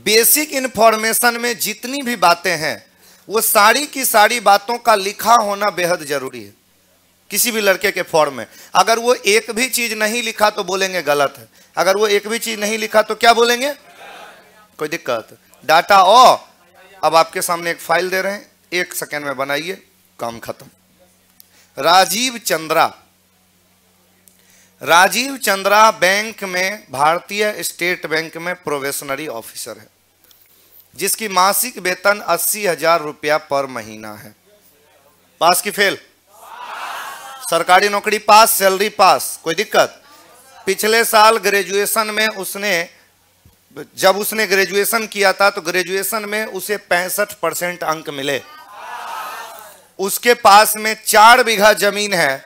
बेसिक इंफॉर्मेशन में जितनी भी बातें हैं वो सारी की सारी बातों का लिखा होना बेहद जरूरी है किसी भी लड़के के फॉर्म में। अगर वो एक भी चीज नहीं लिखा तो बोलेंगे गलत है, अगर वो एक भी चीज नहीं लिखा तो क्या बोलेंगे, कोई दिक्कत। डाटा अब आपके सामने एक फाइल दे रहे हैं, 1 सेकेंड में बनाइए, काम खत्म। राजीव चंद्रा बैंक में, भारतीय स्टेट बैंक में प्रोबेशनरी ऑफिसर है जिसकी मासिक वेतन 80,000 रुपया पर महीना है। पास की फेल, सरकारी नौकरी पास, सैलरी पास, कोई दिक्कत। पिछले साल ग्रेजुएशन में जब उसने ग्रेजुएशन किया था तो ग्रेजुएशन में उसे 65% अंक मिले। उसके पास में 4 बीघा जमीन है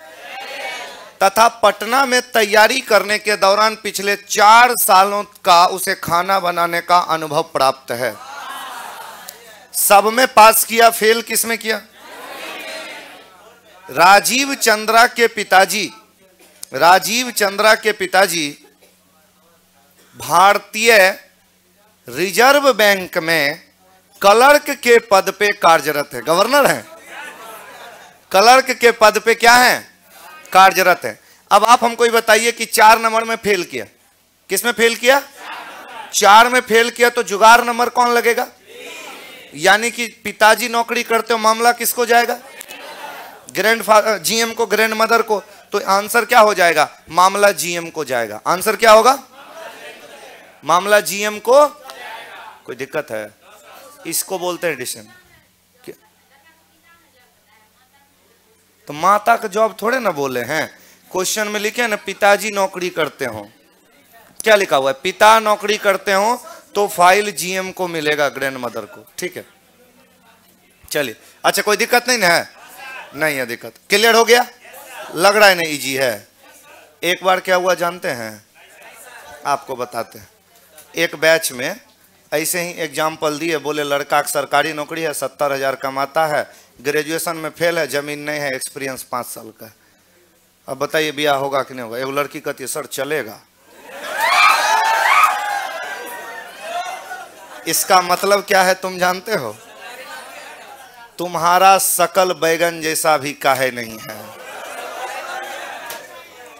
तथा पटना में तैयारी करने के दौरान पिछले 4 सालों का उसे खाना बनाने का अनुभव प्राप्त है। सब में पास किया, फेल किस में किया। राजीव चंद्रा के पिताजी भारतीय रिजर्व बैंक में क्लर्क के पद पे कार्यरत है, गवर्नर है, क्लर्क के पद पे क्या है, कार्यरत है। अब आप हमको ये बताइए कि 4 नंबर में फेल किया, किस में फेल किया, 4 में फेल किया तो जुगाड़ नंबर कौन लगेगा, यानी कि पिताजी नौकरी करते हो, मामला किसको जाएगा, ग्रैंडफादर, जीएम को, ग्रैंड मदर को। तो आंसर क्या हो जाएगा, मामला जीएम को जाएगा। आंसर क्या होगा, मामला जीएम को। कोई दिक्कत है, इसको बोलते हैं एडिशन। तो माता का जॉब थोड़े ना बोले हैं, क्वेश्चन में लिखे ना पिताजी नौकरी करते हो, क्या लिखा हुआ है, पिता नौकरी करते हो तो फाइल जीएम को मिलेगा, ग्रैंड मदर को। ठीक है, चलिए, अच्छा कोई दिक्कत नहीं है, नहीं है दिक्कत, क्लियर हो गया, लग रहा है ना इजी है। एक बार क्या हुआ जानते हैं, आपको बताते हैं। एक बैच में ऐसे ही एग्जाम्पल दिए, बोले लड़का सरकारी नौकरी है, 70,000 कमाता है, ग्रेजुएशन में फेल है, जमीन नहीं है, एक्सपीरियंस 5 साल का है। अब बताइए ब्याह होगा कि नहीं होगा। एक लड़की कहती है सर चलेगा। इसका मतलब क्या है तुम जानते हो, तुम्हारा शकल बैगन जैसा भी काहे नहीं है,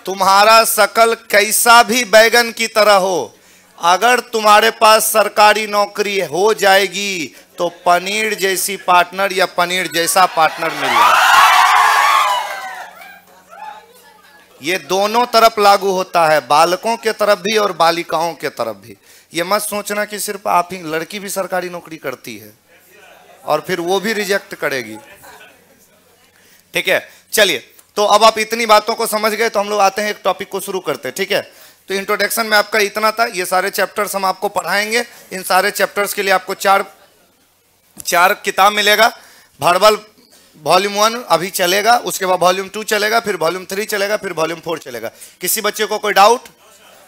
तुम्हारा शकल कैसा भी बैगन की तरह हो, अगर तुम्हारे पास सरकारी नौकरी हो जाएगी तो पनीर जैसी पार्टनर या पनीर जैसा पार्टनर मिल जाएगा। ये दोनों तरफ लागू होता है, बालकों के तरफ भी और बालिकाओं के तरफ भी। ये मत सोचना कि सिर्फ आप ही, लड़की भी सरकारी नौकरी करती है और फिर वो भी रिजेक्ट करेगी। ठीक है, चलिए, तो अब आप इतनी बातों को समझ गए तो हम लोग आते हैं एक टॉपिक को शुरू करते हैं। ठीक है, तो इंट्रोडक्शन में आपका इतना था, ये सारे चैप्टर्स हम आपको पढ़ाएंगे। इन सारे चैप्टर्स के लिए आपको चार किताब मिलेगा। वर्बल वॉल्यूम 1 अभी चलेगा, उसके बाद वॉल्यूम 2 चलेगा, फिर वॉल्यूम 3 चलेगा, फिर वॉल्यूम 4 चलेगा। किसी बच्चे को कोई डाउट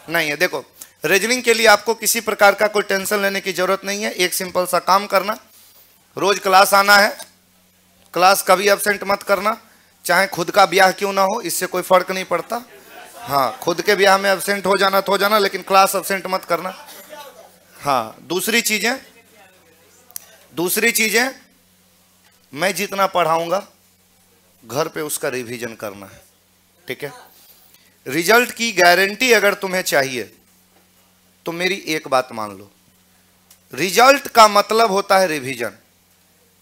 नहीं है। देखो, रीजनिंग के लिए आपको किसी प्रकार का कोई टेंशन लेने की जरूरत नहीं है। एक सिंपल सा काम करना, रोज क्लास आना है, क्लास कभी एब्सेंट मत करना, चाहे खुद का ब्याह क्यों ना हो, इससे कोई फर्क नहीं पड़ता। हाँ, खुद के ब्याह में एब्सेंट हो जाना तो हो जाना, लेकिन क्लास एब्सेंट मत करना। हाँ, दूसरी चीजें मैं जितना पढ़ाऊंगा घर पे उसका रिवीजन करना है, ठीक है। रिजल्ट की गारंटी अगर तुम्हें चाहिए तो मेरी एक बात मान लो, रिजल्ट का मतलब होता है रिवीजन।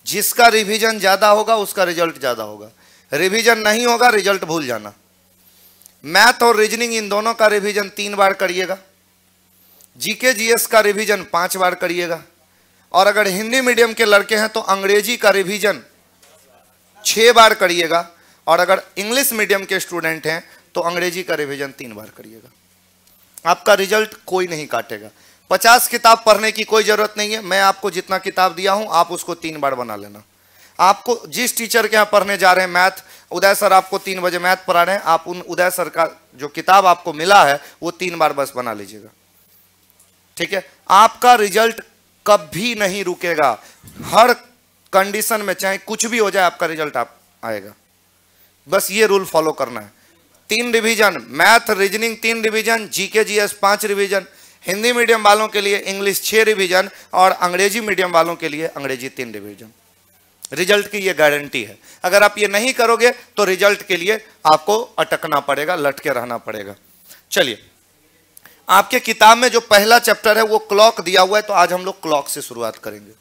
जिसका रिवीजन ज्यादा होगा उसका रिजल्ट ज्यादा होगा, रिवीजन नहीं होगा रिजल्ट भूल जाना। मैथ और रीजनिंग इन दोनों का रिवीजन 3 बार करिएगा, जीके जीएस का रिवीजन 5 बार करिएगा, और अगर हिंदी मीडियम के लड़के हैं तो अंग्रेजी का रिवीजन 6 बार करिएगा, और अगर इंग्लिश मीडियम के स्टूडेंट हैं तो अंग्रेजी का रिवीजन 3 बार करिएगा। आपका रिजल्ट कोई नहीं काटेगा। 50 किताब पढ़ने की कोई जरूरत नहीं है। मैं आपको जितना किताब दिया हूं आप उसको 3 बार बना लेना। आपको जिस टीचर के यहाँ पढ़ने जा रहे हैं मैथ, उदय सर आपको 3 बजे मैथ पढ़ा रहे हैं, आप उन उदय सर का जो किताब आपको मिला है वो 3 बार बस बना लीजिएगा, ठीक है। आपका रिजल्ट कभी नहीं रुकेगा, हर कंडीशन में चाहे कुछ भी हो जाए आपका रिजल्ट आप आएगा। बस ये रूल फॉलो करना है। 3 revision, math reasoning 3 revision, GK GS 5 revision, Hindi medium वालों के लिए इंग्लिश 6 रिवीजन, और अंग्रेजी मीडियम वालों के लिए अंग्रेजी 3 रिवीजन। रिजल्ट की ये गारंटी है। अगर आप ये नहीं करोगे तो रिजल्ट के लिए आपको अटकना पड़ेगा, लटके रहना पड़ेगा। चलिए, आपके किताब में जो पहला चैप्टर है वो क्लॉक दिया हुआ है, तो आज हम लोग क्लॉक से शुरुआत करेंगे।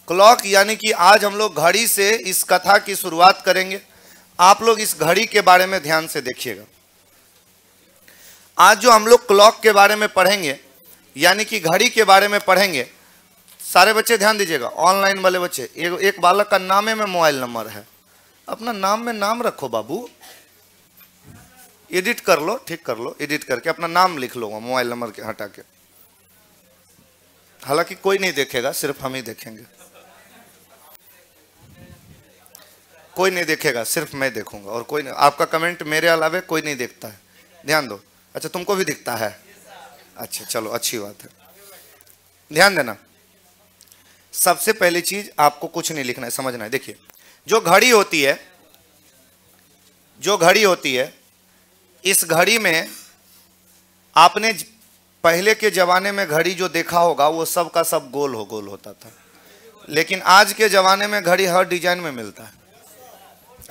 क्लॉक यानी कि आज हम लोग घड़ी से इस कथा की शुरुआत करेंगे। आप लोग इस घड़ी के बारे में ध्यान से देखिएगा। आज जो हम लोग क्लॉक के बारे में पढ़ेंगे यानी कि घड़ी के बारे में पढ़ेंगे, सारे बच्चे ध्यान दीजिएगा, ऑनलाइन वाले बच्चे। एक बालक का नाम में मोबाइल नंबर है, अपना नाम में नाम रखो बाबू, एडिट कर लो, ठीक कर लो, एडिट करके अपना नाम लिख लो मोबाइल नंबर के हटा के। हालांकि कोई नहीं देखेगा, सिर्फ हम ही देखेंगे, कोई नहीं देखेगा, सिर्फ मैं देखूंगा, और कोई नहीं। आपका कमेंट मेरे अलावे कोई नहीं देखता है, ध्यान दो। अच्छा, तुमको भी दिखता है? अच्छा, चलो अच्छी बात है, ध्यान देना। सबसे पहली चीज आपको कुछ नहीं लिखना है, समझना है। देखिए, जो घड़ी होती है, इस घड़ी में आपने पहले के जमाने में घड़ी जो देखा होगा वो सब का सब गोल होता था, लेकिन आज के जमाने में घड़ी हर डिजाइन में मिलता है।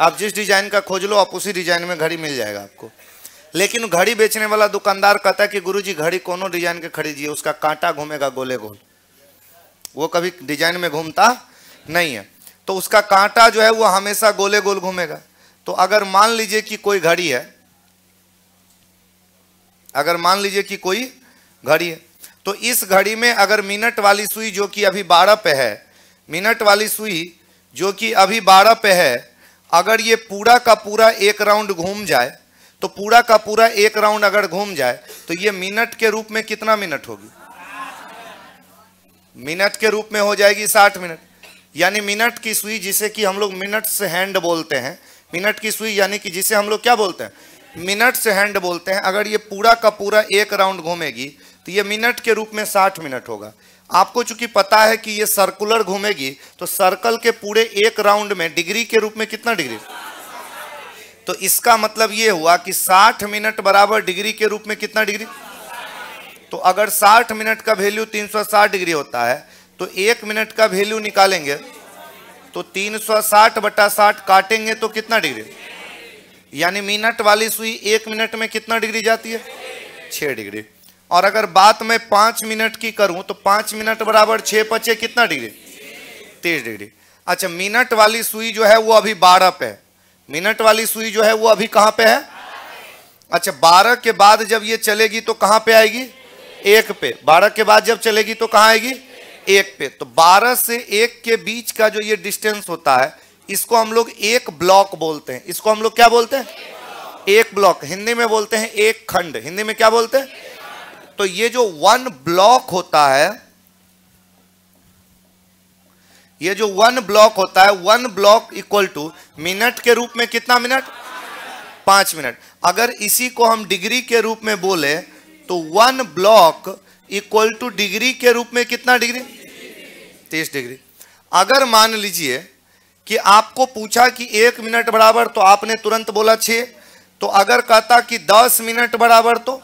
आप जिस डिजाइन का खोज लो आप उसी डिजाइन में घड़ी मिल जाएगा आपको। लेकिन घड़ी बेचने वाला दुकानदार कहता है कि गुरुजी घड़ी कोनो डिजाइन के खरीदिए, उसका कांटा घूमेगा गोले गोल, वो कभी डिजाइन में घूमता नहीं है, तो उसका कांटा जो है वो हमेशा गोले गोल घूमेगा। तो अगर मान लीजिए कि कोई घड़ी है, तो इस घड़ी में अगर मिनट वाली सुई जो कि अभी 12 पे है, अगर ये पूरा का पूरा एक राउंड घूम जाए, तो पूरा का पूरा एक राउंड अगर घूम जाए तो ये मिनट के रूप में कितना मिनट होगी? मिनट के रूप में हो जाएगी 60 मिनट। यानी मिनट की सुई, जिसे कि हम लोग मिनट से हैंड बोलते हैं, मिनट की सुई यानी कि जिसे हम लोग क्या बोलते हैं? मिनट से हैंड बोलते हैं। अगर ये पूरा का पूरा एक राउंड घूमेगी तो ये मिनट के रूप में 60 मिनट होगा। आपको चूंकि पता है कि ये सर्कुलर घूमेगी, तो सर्कल के पूरे एक राउंड में डिग्री के रूप में कितना डिग्री? तो इसका मतलब ये हुआ कि 60 मिनट बराबर डिग्री के रूप में कितना डिग्री? तो अगर 60 मिनट का वैल्यू 360 डिग्री होता है, तो 1 मिनट का वैल्यू निकालेंगे तो 360/60 काटेंगे तो कितना डिग्री? यानी मिनट वाली सुई 1 मिनट में कितना डिग्री जाती है? 6 डिग्री। और अगर बात मैं 5 मिनट की करूं तो 5 मिनट बराबर 6 × 6 कितना डिग्री? 30 डिग्री। अच्छा, मिनट वाली सुई जो है वो अभी 12 पे है, मिनट वाली सुई जो है वो अभी कहां पे है? अच्छा, 12 के बाद जब ये चलेगी तो कहां पे आएगी? 1 पे। 12 के बाद जब चलेगी तो कहां आएगी? 1 पे। तो 12 से 1 के बीच का जो ये डिस्टेंस होता है, इसको हम लोग एक ब्लॉक बोलते हैं। इसको हम लोग क्या बोलते हैं? एक ब्लॉक। हिंदी में बोलते हैं एक खंड। हिंदी में क्या बोलते हैं? तो ये जो 1 ब्लॉक होता है, ये जो 1 ब्लॉक होता है, 1 ब्लॉक इक्वल टू मिनट के रूप में कितना मिनट? 5 मिनट। अगर इसी को हम डिग्री के रूप में बोले तो 1 ब्लॉक इक्वल टू डिग्री के रूप में कितना डिग्री? 30 डिग्री। अगर मान लीजिए कि आपको पूछा कि 1 मिनट बराबर, तो आपने तुरंत बोला 6। तो अगर कहता कि 10 मिनट बराबर, तो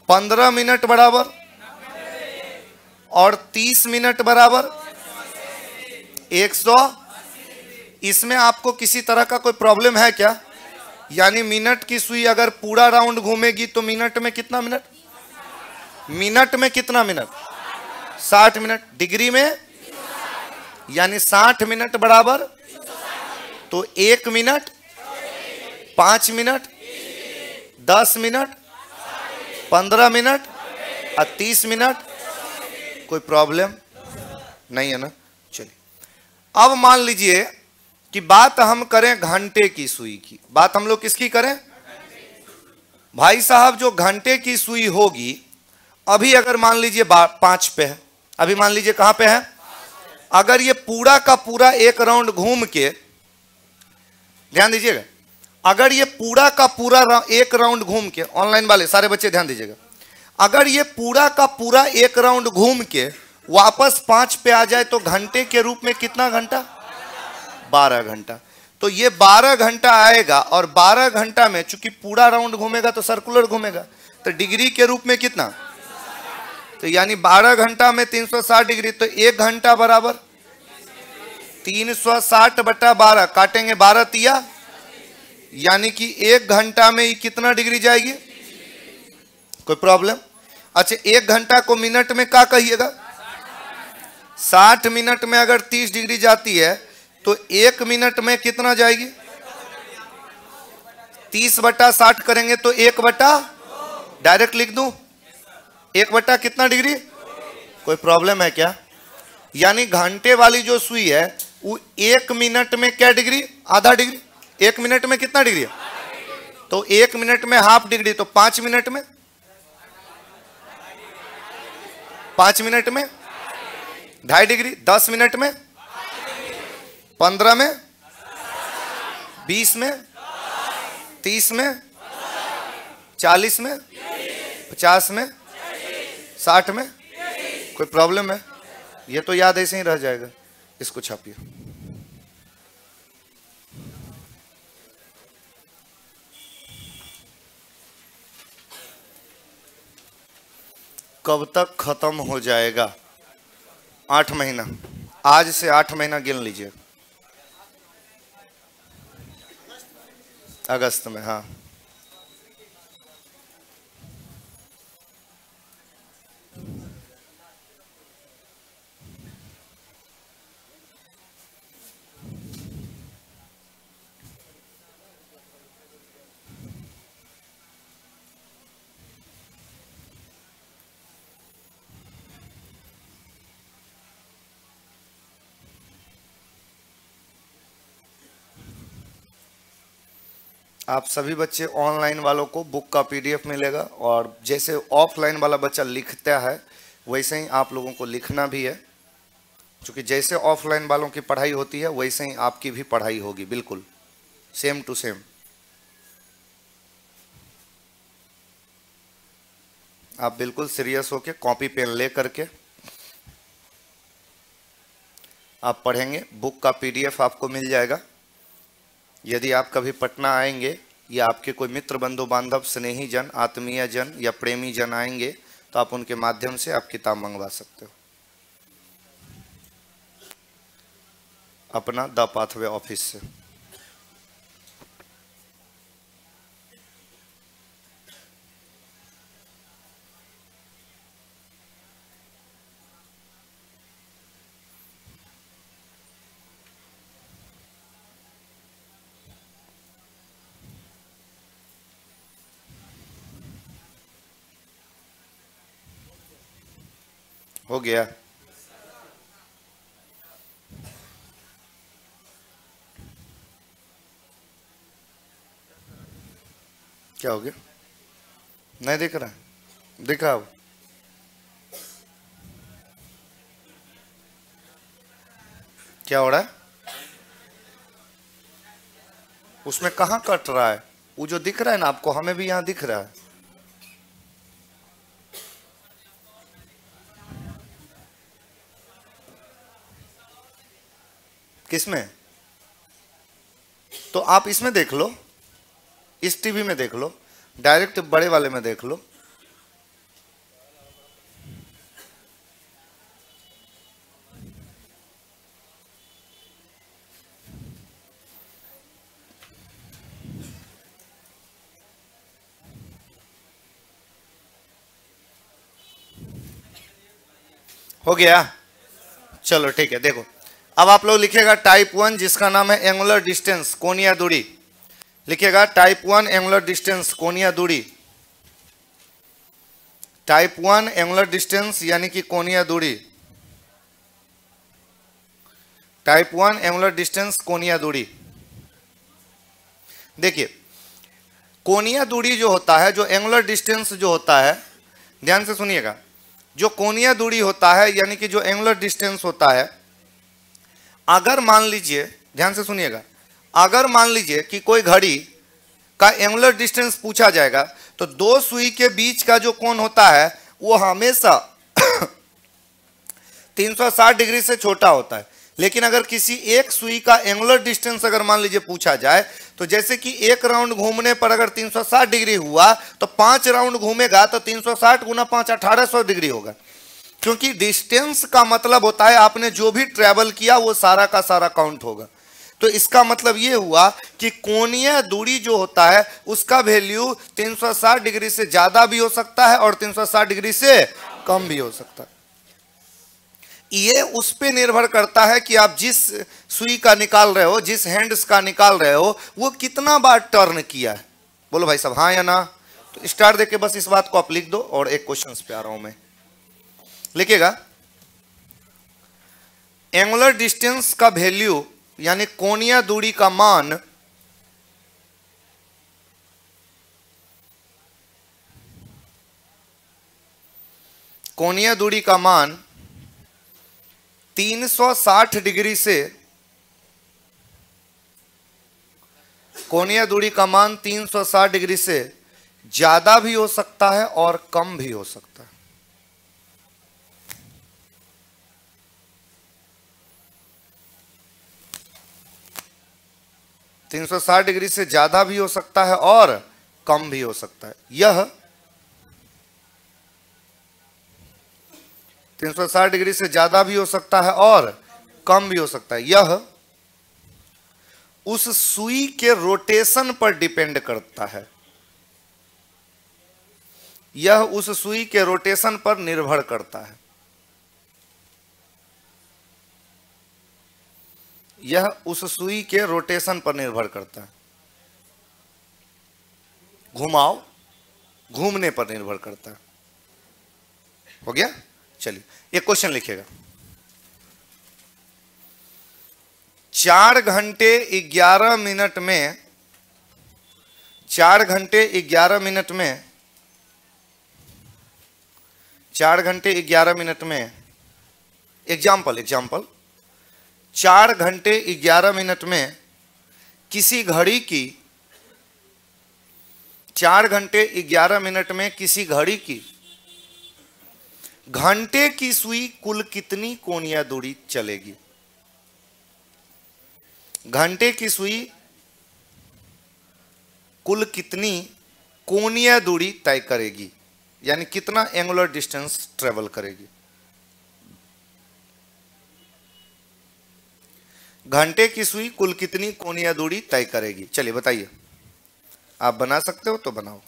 15 मिनट बराबर, और 30 मिनट बराबर 100। इसमें आपको किसी तरह का कोई प्रॉब्लम है क्या? यानी मिनट की सुई अगर पूरा राउंड घूमेगी तो मिनट में कितना मिनट? मिनट में कितना मिनट? 60 मिनट। डिग्री में यानी 60 मिनट बराबर, तो 1 मिनट, 5 मिनट, 10 मिनट, 15 मिनट और 30 मिनट। कोई प्रॉब्लम नहीं है ना? चलिए, अब मान लीजिए कि बात हम करें घंटे की सुई की। बात हम लोग किसकी करें? भाई साहब, जो घंटे की सुई होगी, अभी अगर मान लीजिए 5 पे है, अभी मान लीजिए कहां पे है, अगर ये पूरा का पूरा एक राउंड घूम के, ध्यान दीजिएगा, अगर ये पूरा का पूरा एक राउंड घूम के, ऑनलाइन वाले सारे बच्चे ध्यान दीजिएगा, अगर ये पूरा का पूरा एक राउंड घूम के वापस 5 पे आ जाए तो घंटे के रूप में कितना घंटा? 12 घंटा। तो ये 12 घंटा आएगा, और 12 घंटा में चूंकि पूरा राउंड घूमेगा तो सर्कुलर घूमेगा, तो डिग्री के रूप में कितना? तो यानी 12 घंटा में 360 डिग्री, तो 1 घंटा बराबर 360/12, काटेंगे 12 तिया, यानी कि 1 घंटा में ये कितना डिग्री जाएगी? कोई प्रॉब्लम? अच्छा, 1 घंटा को मिनट में क्या कहिएगा? 60 मिनट में अगर 30 डिग्री जाती है तो 1 मिनट में कितना जाएगी? 30/60 करेंगे तो 1/, डायरेक्ट लिख दूं, 1/ कितना डिग्री? कोई प्रॉब्लम है क्या? यानी घंटे वाली जो सुई है वो 1 मिनट में क्या डिग्री? आधा डिग्री। 1 मिनट में कितना डिग्री है? तो 1 मिनट में हाफ डिग्री, तो 5 मिनट में, 5 मिनट में 2.5 डिग्री, 10 मिनट में, 15 में, 20 में, 30 में, 40 में, 50 में, 60 में। कोई प्रॉब्लम है? ये तो याद ऐसे ही रह जाएगा, इसको छापिए। कब तक खत्म हो जाएगा? 8 महीना। आज से 8 महीना गिन लीजिए। अगस्त में, हाँ। आप सभी बच्चे ऑनलाइन वालों को बुक का पीडीएफ मिलेगा, और जैसे ऑफलाइन वाला बच्चा लिखता है वैसे ही आप लोगों को लिखना भी है, क्योंकि जैसे ऑफलाइन वालों की पढ़ाई होती है वैसे ही आपकी भी पढ़ाई होगी, बिल्कुल सेम टू सेम। आप बिल्कुल सीरियस होके कॉपी पेन ले करके आप पढ़ेंगे। बुक का पीडीएफ आपको मिल जाएगा। यदि आप कभी पटना आएंगे या आपके कोई मित्र बंधु बांधव स्नेही जन, आत्मीय जन या प्रेमी जन आएंगे तो आप उनके माध्यम से आप किताब मंगवा सकते हो अपना द पाथवे ऑफिस से। हो गया? क्या हो गया? नहीं दिख रहा? दिख रहा? क्या हो रहा है उसमें? कहाँ कट रहा है? वो जो दिख रहा है ना आपको, हमें भी यहाँ दिख रहा है। किसमें? तो आप इसमें देख लो, इस टीवी में देख लो, डायरेक्ट बड़े वाले में देख लो। हो गया? चलो ठीक है, देखो अब आप लोग लिखेगा टाइप 1 जिसका नाम है एंगुलर डिस्टेंस, कोणीय दूरी। लिखेगा टाइप 1 एंगुलर डिस्टेंस, कोणीय दूरी। टाइप 1 एंगुलर डिस्टेंस यानी कि कोणीय दूरी। टाइप 1 एंगुलर डिस्टेंस, कोणीय दूरी। देखिए कोणीय दूरी जो होता है, जो एंगुलर डिस्टेंस जो होता है, ध्यान से सुनिएगा, जो कोणीय दूरी होता है यानी कि जो एंगुलर डिस्टेंस होता है, अगर मान लीजिए, ध्यान से सुनिएगा, अगर मान लीजिए कि कोई घड़ी का एंगुलर डिस्टेंस पूछा जाएगा तो दो सुई के बीच का जो कोण होता है वो हमेशा 360 डिग्री से छोटा होता है। लेकिन अगर किसी एक सुई का एंगुलर डिस्टेंस अगर मान लीजिए पूछा जाए तो जैसे कि एक राउंड घूमने पर अगर 360 डिग्री हुआ तो 5 राउंड घूमेगा तो 360 गुना 5 1800 डिग्री होगा। क्योंकि डिस्टेंस का मतलब होता है आपने जो भी ट्रेवल किया वो सारा का सारा काउंट होगा। तो इसका मतलब ये हुआ कि कोणीय दूरी जो होता है उसका वैल्यू 360 डिग्री से ज्यादा भी हो सकता है और 360 डिग्री से कम भी हो सकता है। ये उस पे निर्भर करता है कि आप जिस सुई का निकाल रहे हो, जिस हैंड्स का निकाल रहे हो, वो कितना बार टर्न किया है। बोलो भाई साहब हाँ या ना? तो स्टार देके बस इस बात को आप लिख दो और एक क्वेश्चन पे आ रहा हूं मैं। लिखिएगा एंगुलर डिस्टेंस का वैल्यू यानी कोणीय दूरी का मान कोणीय दूरी का मान 360 डिग्री से कोणीय दूरी का मान 360 डिग्री से ज्यादा भी हो सकता है और कम भी हो सकता है। तीन 360 डिग्री से ज्यादा भी हो सकता है और कम भी हो सकता है। यह 360 डिग्री से ज्यादा भी हो सकता है और कम भी हो सकता है। यह उस सुई के रोटेशन पर डिपेंड करता है। यह उस सुई के रोटेशन पर निर्भर करता है। यह उस सुई के रोटेशन पर निर्भर करता है। घुमाओ, घूमने पर निर्भर करता है। हो गया? चलिए एक क्वेश्चन लिखिएगा। 4 घंटे 11 मिनट में 4 घंटे 11 मिनट में 4 घंटे 11 मिनट में एग्जाम्पल 4 घंटे 11 मिनट में किसी घड़ी की 4 घंटे 11 मिनट में किसी घड़ी की घंटे की सुई कुल कितनी कोणीय दूरी चलेगी? घंटे की सुई कुल कितनी कोणीय दूरी तय करेगी, यानी कितना एंगुलर डिस्टेंस ट्रेवल करेगी? घंटे की सुई कुल कितनी कोणीय दूरी तय करेगी? चलिए बताइए। आप बना सकते हो तो बनाओ,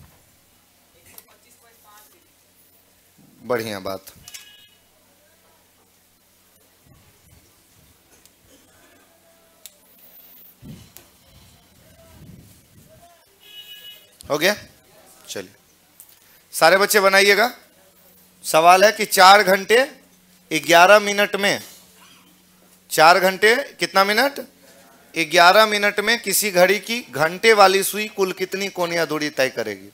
बढ़िया बात। हो गया? चलिए सारे बच्चे बनाइएगा। सवाल है कि 4 घंटे 11 मिनट में 4 घंटे कितना मिनट 11 मिनट में किसी घड़ी की घंटे वाली सुई कुल कितनी कोणीय दूरी तय करेगी?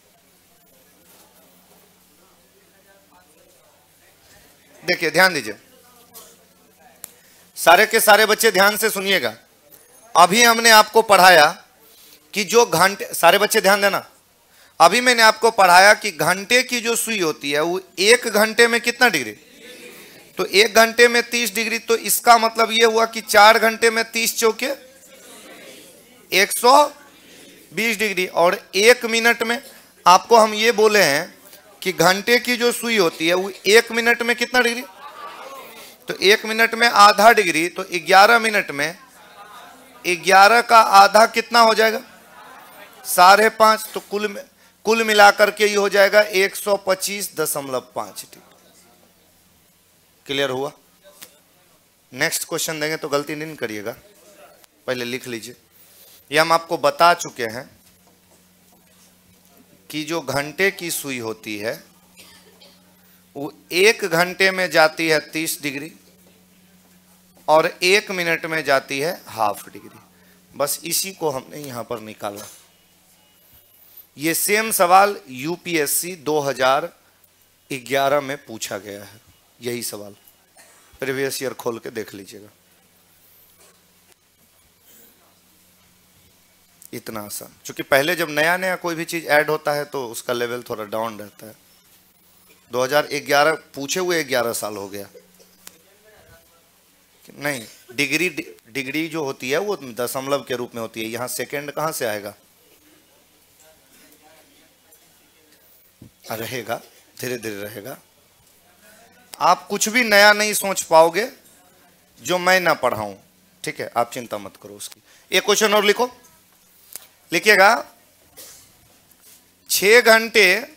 देखिए ध्यान दीजिए, सारे के सारे बच्चे ध्यान से सुनिएगा। अभी हमने आपको पढ़ाया कि जो घंटे, सारे बच्चे ध्यान देना, अभी मैंने आपको पढ़ाया कि घंटे की जो सुई होती है वो 1 घंटे में कितना डिग्री, तो 1 घंटे में 30 डिग्री, तो इसका मतलब ये हुआ कि 4 घंटे में 30 चौके 120 डिग्री। और 1 मिनट में आपको हम ये बोले हैं कि घंटे की जो सुई होती है वो 1 मिनट में कितना डिग्री, तो 1 मिनट में आधा डिग्री, तो 11 मिनट में 11 का आधा कितना हो जाएगा 5.5, तो कुल मिलाकर के ये हो जाएगा 125.5 डिग्री। क्लियर हुआ? नेक्स्ट क्वेश्चन देंगे तो गलती नहीं करिएगा, पहले लिख लीजिए। ये हम आपको बता चुके हैं कि जो घंटे की सुई होती है वो 1 घंटे में जाती है 30 डिग्री और 1 मिनट में जाती है हाफ डिग्री। बस इसी को हमने यहां पर निकाला। ये सेम सवाल यूपीएससी 2011 में पूछा गया है, यही सवाल प्रीवियस ईयर खोल के देख लीजिएगा। इतना आसान, क्योंकि पहले जब नया नया कोई भी चीज ऐड होता है तो उसका लेवल थोड़ा डाउन रहता है। 2011 पूछे हुए 11 साल हो गया। नहीं, डिग्री जो होती है वो दशमलव के रूप में होती है, यहां सेकंड कहां से आएगा? रहेगा, धीरे धीरे रहेगा। आप कुछ भी नया नहीं सोच पाओगे जो मैं ना पढ़ाऊं, ठीक है? आप चिंता मत करो उसकी। एक क्वेश्चन और लिखो, लिखिएगा 6 घंटे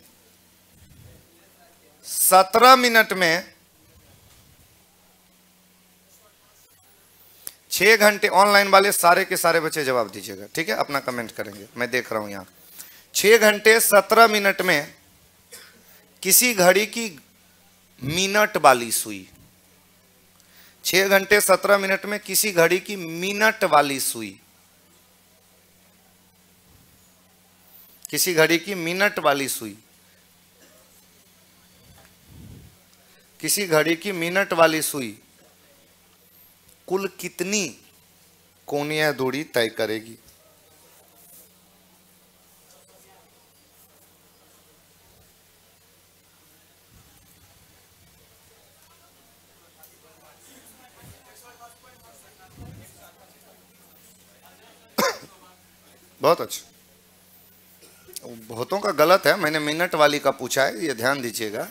17 मिनट में 6 घंटे, ऑनलाइन वाले सारे के सारे बच्चे जवाब दीजिएगा, ठीक है? अपना कमेंट करेंगे, मैं देख रहा हूं यहां। 6 घंटे 17 मिनट में किसी घड़ी की मिनट वाली सुई, 6 घंटे 17 मिनट में किसी घड़ी की मिनट वाली सुई, किसी घड़ी की मिनट वाली सुई, किसी घड़ी की मिनट वाली सुई कुल कितनी कोणीय दूरी तय करेगी? बहुत अच्छा, बहुतों का गलत है, मैंने मिनट वाली का पूछा है, ये ध्यान दीजिएगा।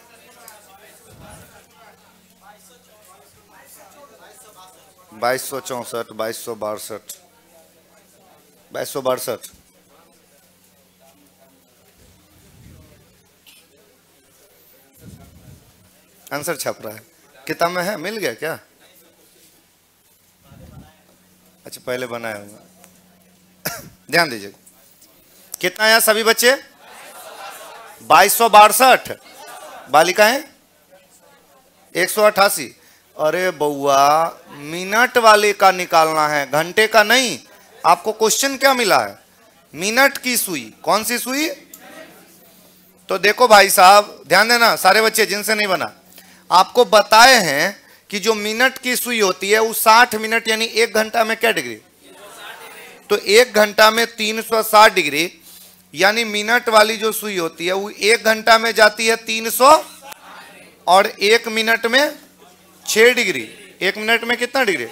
बाईस सौ 2262 आंसर छप रहा है, किताब में है, मिल गया क्या? अच्छा, पहले बनाया होगा। ध्यान दीजिए, कितना आया सभी बच्चे? 2262। बालिकाएं 188। अरे बउआ, मिनट वाले का निकालना है, घंटे का नहीं। आपको क्वेश्चन क्या मिला है? मिनट की सुई। कौन सी सुई? तो देखो भाई साहब, ध्यान देना सारे बच्चे जिनसे नहीं बना, आपको बताए हैं कि जो मिनट की सुई होती है वो 60 मिनट यानी 1 घंटा में क्या डिग्री, तो 1 घंटा में 360 डिग्री, यानी मिनट वाली जो सुई होती है वो 1 घंटा में जाती है 300 और 1 मिनट में 6 डिग्री। 1 मिनट में कितना डिग्री?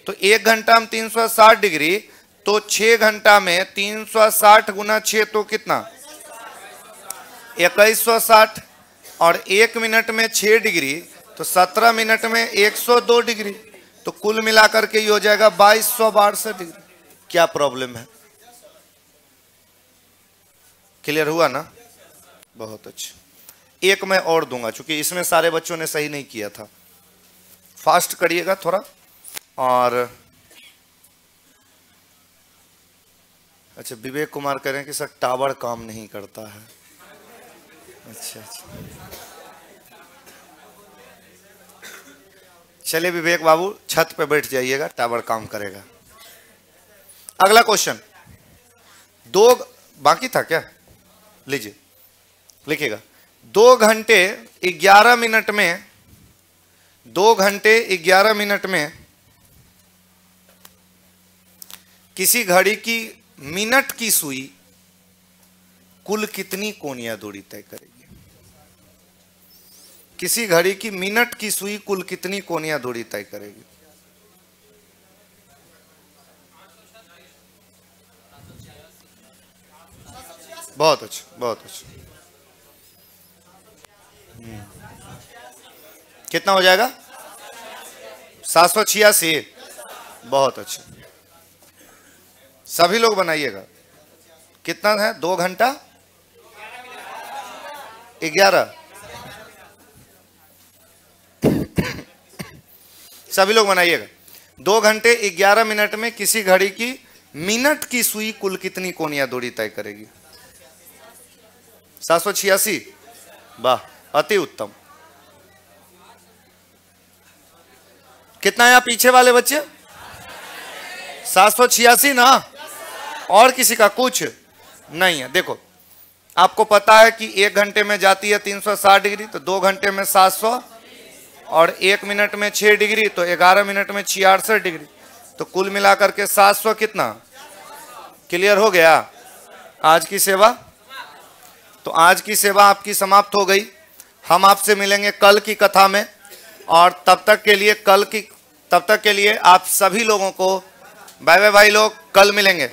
तो 1 घंटा में 360 डिग्री, तो 6 घंटा में 360 गुना 6 तो कितना 2160, और 1 मिनट में 6 डिग्री, तो 17 मिनट में 102 डिग्री, तो कुल मिलाकर के ये हो जाएगा 2262 डिग्री। क्या प्रॉब्लम है? क्लियर हुआ ना? बहुत अच्छा। एक मैं और दूंगा, क्योंकि इसमें सारे बच्चों ने सही नहीं किया था। फास्ट करिएगा थोड़ा। और अच्छा, विवेक कुमार कह रहे हैं कि सर टावर काम नहीं करता है। अच्छा अच्छा, चलिए विवेक बाबू छत पे बैठ जाइएगा, टावर काम करेगा। अगला क्वेश्चन, बाकी था क्या? लीजिए, लिखिएगा 2 घंटे 11 मिनट में 2 घंटे 11 मिनट में किसी घड़ी की मिनट की सुई कुल कितनी कोणीय दूरी तय करेगी? किसी घड़ी की मिनट की सुई कुल कितनी कोणीय दूरी तय करेगी? बहुत अच्छा, बहुत अच्छा। कितना हो जाएगा? 786। बहुत अच्छा, सभी लोग बनाइएगा। कितना है? 2 घंटा 11। सभी लोग बनाइएगा। 2 घंटे 11 मिनट में किसी घड़ी की मिनट की सुई कुल कितनी कोणीय दूरी तय करेगी? 786। वाह, अति उत्तम। कितना है पीछे वाले बच्चे? 786 ना? और किसी का कुछ नहीं है? देखो, आपको पता है कि 1 घंटे में जाती है 360 डिग्री, तो 2 घंटे में 700, और 1 मिनट में 6 डिग्री, तो 11 मिनट में 66 डिग्री। तो कुल मिलाकर के 700 कितना? क्लियर हो गया आज की सेवा? तो आज की सेवा आपकी समाप्त हो गई। हम आपसे मिलेंगे कल की कथा में, और तब तक के लिए आप सभी लोगों को बाय बाय भाई लोग, कल मिलेंगे।